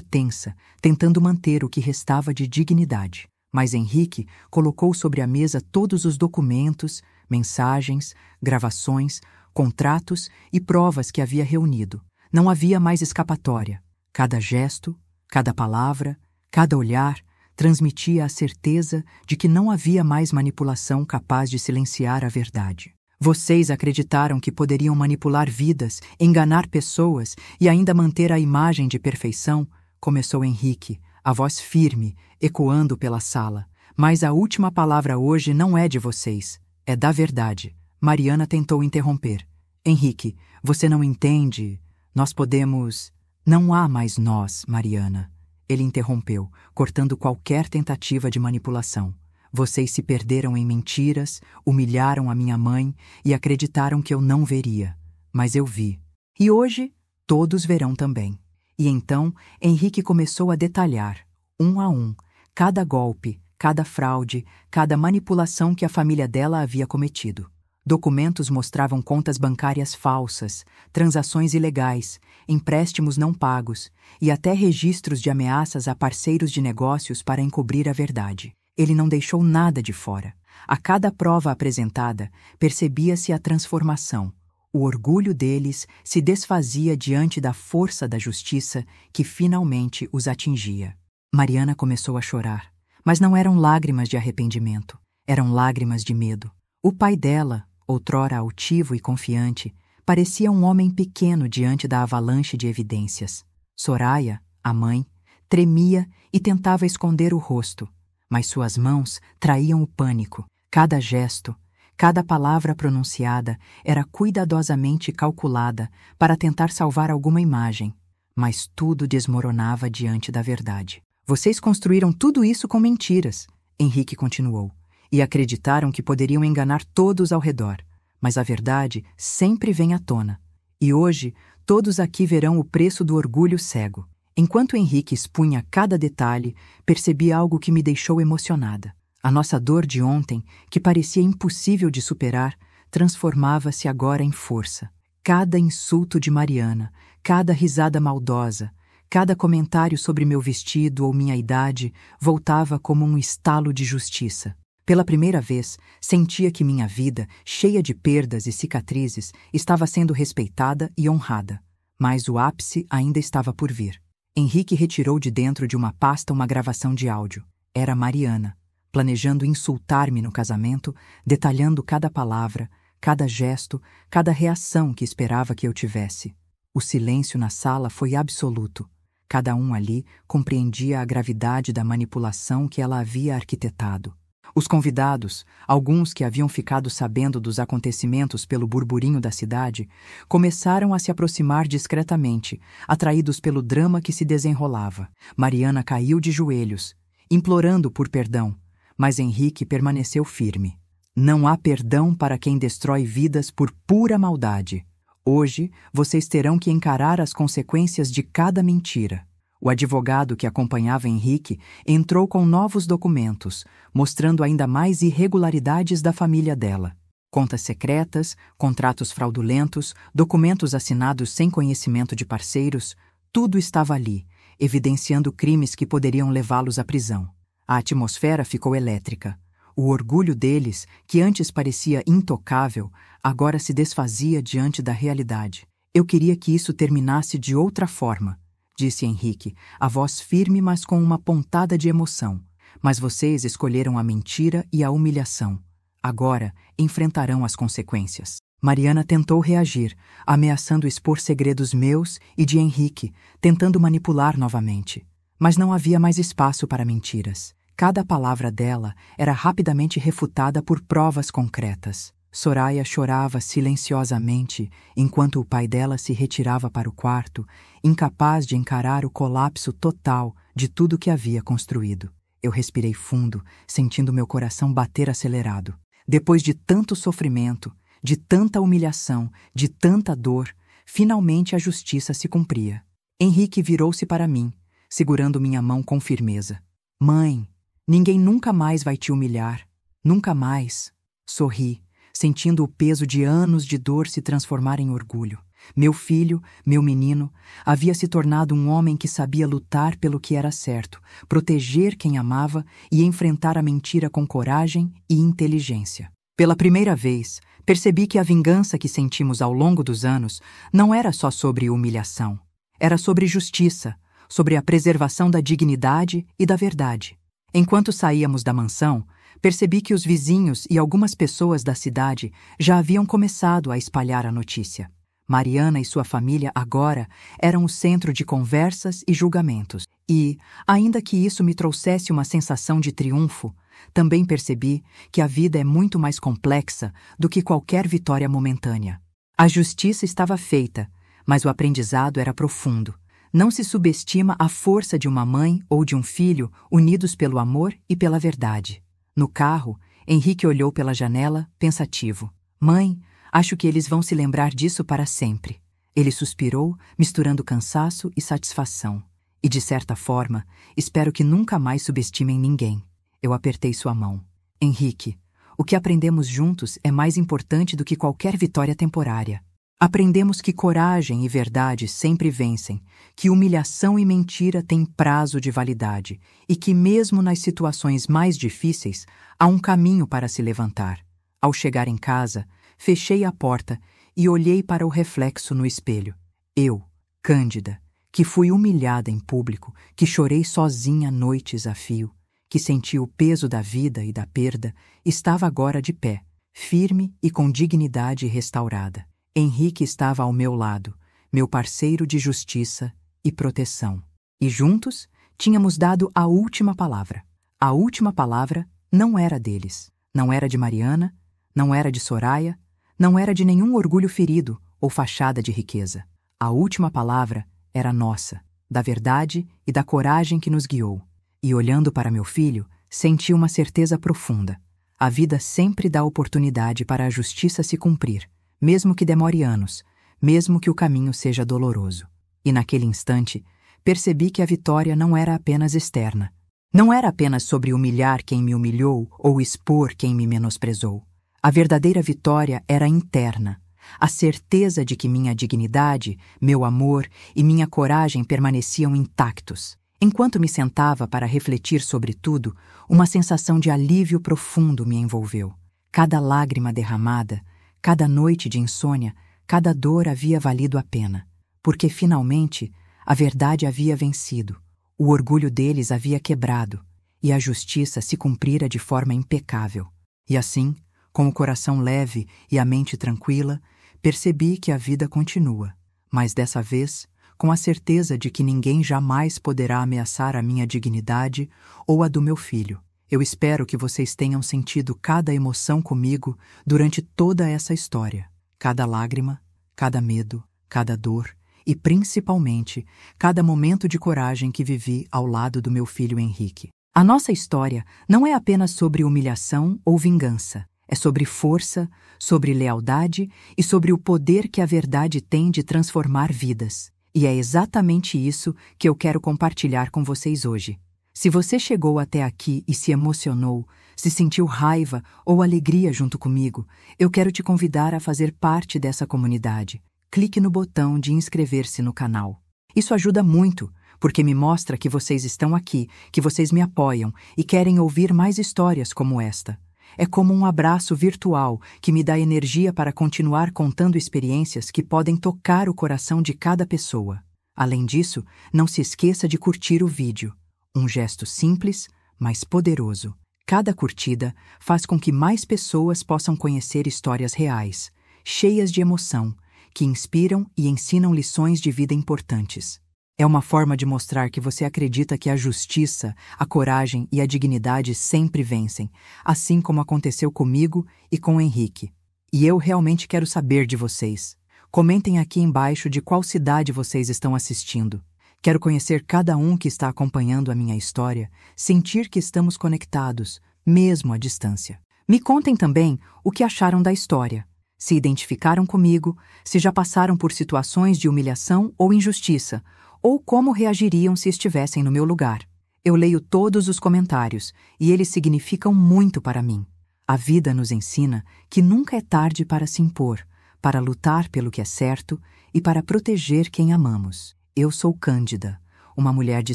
tensa, tentando manter o que restava de dignidade. Mas Henrique colocou sobre a mesa todos os documentos, mensagens, gravações, contratos e provas que havia reunido. Não havia mais escapatória. Cada gesto, cada palavra, cada olhar transmitia a certeza de que não havia mais manipulação capaz de silenciar a verdade. "Vocês acreditaram que poderiam manipular vidas, enganar pessoas e ainda manter a imagem de perfeição?" começou Henrique, a voz firme, ecoando pela sala. "Mas a última palavra hoje não é de vocês, é da verdade." Mariana tentou interromper. "Henrique, você não entende. Nós podemos..." "Não há mais nós, Mariana." Ele interrompeu, cortando qualquer tentativa de manipulação. "Vocês se perderam em mentiras, humilharam a minha mãe e acreditaram que eu não veria. Mas eu vi. E hoje, todos verão também." E então, Henrique começou a detalhar, um a um, cada golpe, cada fraude, cada manipulação que a família dela havia cometido. Documentos mostravam contas bancárias falsas, transações ilegais, empréstimos não pagos e até registros de ameaças a parceiros de negócios para encobrir a verdade. Ele não deixou nada de fora. A cada prova apresentada, percebia-se a transformação. O orgulho deles se desfazia diante da força da justiça que finalmente os atingia. Mariana começou a chorar, mas não eram lágrimas de arrependimento, eram lágrimas de medo. O pai dela, outrora altivo e confiante, parecia um homem pequeno diante da avalanche de evidências. Soraya, a mãe, tremia e tentava esconder o rosto, mas suas mãos traíam o pânico. Cada gesto, Cada palavra pronunciada era cuidadosamente calculada para tentar salvar alguma imagem, mas tudo desmoronava diante da verdade. Vocês construíram tudo isso com mentiras, Henrique continuou, e acreditaram que poderiam enganar todos ao redor. Mas a verdade sempre vem à tona. E hoje, todos aqui verão o preço do orgulho cego. Enquanto Henrique expunha cada detalhe, percebi algo que me deixou emocionada. A nossa dor de ontem, que parecia impossível de superar, transformava-se agora em força. Cada insulto de Mariana, cada risada maldosa, cada comentário sobre meu vestido ou minha idade voltava como um estalo de justiça. Pela primeira vez, sentia que minha vida, cheia de perdas e cicatrizes, estava sendo respeitada e honrada. Mas o ápice ainda estava por vir. Henrique retirou de dentro de uma pasta uma gravação de áudio. Era Mariana, planejando insultar-me no casamento, detalhando cada palavra, cada gesto, cada reação que esperava que eu tivesse. O silêncio na sala foi absoluto. Cada um ali compreendia a gravidade da manipulação que ela havia arquitetado. Os convidados, alguns que haviam ficado sabendo dos acontecimentos pelo burburinho da cidade, começaram a se aproximar discretamente, atraídos pelo drama que se desenrolava. Mariana caiu de joelhos, implorando por perdão, mas Henrique permaneceu firme. Não há perdão para quem destrói vidas por pura maldade. Hoje, vocês terão que encarar as consequências de cada mentira. O advogado que acompanhava Henrique entrou com novos documentos, mostrando ainda mais irregularidades da família dela. Contas secretas, contratos fraudulentos, documentos assinados sem conhecimento de parceiros, tudo estava ali, evidenciando crimes que poderiam levá-los à prisão. A atmosfera ficou elétrica. O orgulho deles, que antes parecia intocável, agora se desfazia diante da realidade. Eu queria que isso terminasse de outra forma, disse Henrique, a voz firme, mas com uma pontada de emoção. Mas vocês escolheram a mentira e a humilhação. Agora enfrentarão as consequências. Mariana tentou reagir, ameaçando expor segredos meus e de Henrique, tentando manipular novamente. Mas não havia mais espaço para mentiras. Cada palavra dela era rapidamente refutada por provas concretas. Soraya chorava silenciosamente enquanto o pai dela se retirava para o quarto, incapaz de encarar o colapso total de tudo que havia construído. Eu respirei fundo, sentindo meu coração bater acelerado. Depois de tanto sofrimento, de tanta humilhação, de tanta dor, finalmente a justiça se cumpria. Henrique virou-se para mim, segurando minha mão com firmeza. Mãe, ninguém nunca mais vai te humilhar. Nunca mais. Sorri, sentindo o peso de anos de dor se transformar em orgulho. Meu filho, meu menino, havia se tornado um homem que sabia lutar pelo que era certo, proteger quem amava e enfrentar a mentira com coragem e inteligência. Pela primeira vez, percebi que a vingança que sentimos ao longo dos anos não era só sobre humilhação. Era sobre justiça, sobre a preservação da dignidade e da verdade. Enquanto saíamos da mansão, percebi que os vizinhos e algumas pessoas da cidade já haviam começado a espalhar a notícia. Mariana e sua família agora eram o centro de conversas e julgamentos. E, ainda que isso me trouxesse uma sensação de triunfo, também percebi que a vida é muito mais complexa do que qualquer vitória momentânea. A justiça estava feita, mas o aprendizado era profundo. Não se subestima a força de uma mãe ou de um filho unidos pelo amor e pela verdade. No carro, Henrique olhou pela janela, pensativo. Mãe, acho que eles vão se lembrar disso para sempre. Ele suspirou, misturando cansaço e satisfação. E, de certa forma, espero que nunca mais subestimem ninguém. Eu apertei sua mão. Henrique, o que aprendemos juntos é mais importante do que qualquer vitória temporária. Aprendemos que coragem e verdade sempre vencem, que humilhação e mentira têm prazo de validade e que, mesmo nas situações mais difíceis, há um caminho para se levantar. Ao chegar em casa, fechei a porta e olhei para o reflexo no espelho. Eu, Cândida, que fui humilhada em público, que chorei sozinha noites a fio, que senti o peso da vida e da perda, estava agora de pé, firme e com dignidade restaurada. Henrique estava ao meu lado, meu parceiro de justiça e proteção. E juntos, tínhamos dado a última palavra. A última palavra não era deles, não era de Mariana, Não era de Soraya, não era de nenhum orgulho ferido ou fachada de riqueza. A última palavra era nossa, da verdade e da coragem que nos guiou. E olhando para meu filho, senti uma certeza profunda. A vida sempre dá oportunidade para a justiça se cumprir, mesmo que demore anos, mesmo que o caminho seja doloroso. E naquele instante, percebi que a vitória não era apenas externa. Não era apenas sobre humilhar quem me humilhou ou expor quem me menosprezou. A verdadeira vitória era interna. A certeza de que minha dignidade, meu amor e minha coragem permaneciam intactos. Enquanto me sentava para refletir sobre tudo, uma sensação de alívio profundo me envolveu. Cada lágrima derramada, cada noite de insônia, cada dor havia valido a pena. Porque, finalmente, a verdade havia vencido, o orgulho deles havia quebrado, e a justiça se cumprira de forma impecável. E assim, com o coração leve e a mente tranquila, percebi que a vida continua, mas dessa vez, com a certeza de que ninguém jamais poderá ameaçar a minha dignidade ou a do meu filho. Eu espero que vocês tenham sentido cada emoção comigo durante toda essa história. Cada lágrima, cada medo, cada dor e, principalmente, cada momento de coragem que vivi ao lado do meu filho Henrique. A nossa história não é apenas sobre humilhação ou vingança. É sobre força, sobre lealdade e sobre o poder que a verdade tem de transformar vidas. E é exatamente isso que eu quero compartilhar com vocês hoje. Se você chegou até aqui e se emocionou, se sentiu raiva ou alegria junto comigo, eu quero te convidar a fazer parte dessa comunidade. Clique no botão de inscrever-se no canal. Isso ajuda muito, porque me mostra que vocês estão aqui, que vocês me apoiam e querem ouvir mais histórias como esta. É como um abraço virtual que me dá energia para continuar contando experiências que podem tocar o coração de cada pessoa. Além disso, não se esqueça de curtir o vídeo. Um gesto simples, mas poderoso. Cada curtida faz com que mais pessoas possam conhecer histórias reais, cheias de emoção, que inspiram e ensinam lições de vida importantes. É uma forma de mostrar que você acredita que a justiça, a coragem e a dignidade sempre vencem, assim como aconteceu comigo e com o Henrique. E eu realmente quero saber de vocês. Comentem aqui embaixo de qual cidade vocês estão assistindo. Quero conhecer cada um que está acompanhando a minha história, sentir que estamos conectados, mesmo à distância. Me contem também o que acharam da história. Se identificaram comigo, se já passaram por situações de humilhação ou injustiça, ou como reagiriam se estivessem no meu lugar. Eu leio todos os comentários e eles significam muito para mim. A vida nos ensina que nunca é tarde para se impor, para lutar pelo que é certo e para proteger quem amamos. Eu sou Cândida, uma mulher de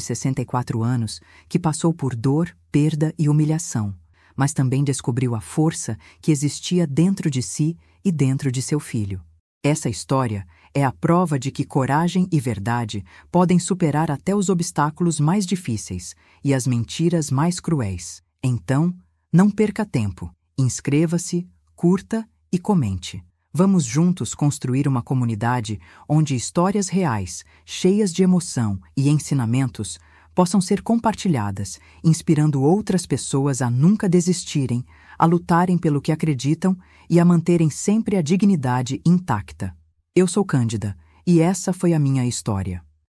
64 anos que passou por dor, perda e humilhação, mas também descobriu a força que existia dentro de si e dentro de seu filho. Essa história é a prova de que coragem e verdade podem superar até os obstáculos mais difíceis e as mentiras mais cruéis. Então, não perca tempo. Inscreva-se, curta e comente. Vamos juntos construir uma comunidade onde histórias reais, cheias de emoção e ensinamentos, possam ser compartilhadas, inspirando outras pessoas a nunca desistirem, a lutarem pelo que acreditam e a manterem sempre a dignidade intacta. Eu sou Cândida, e essa foi a minha história.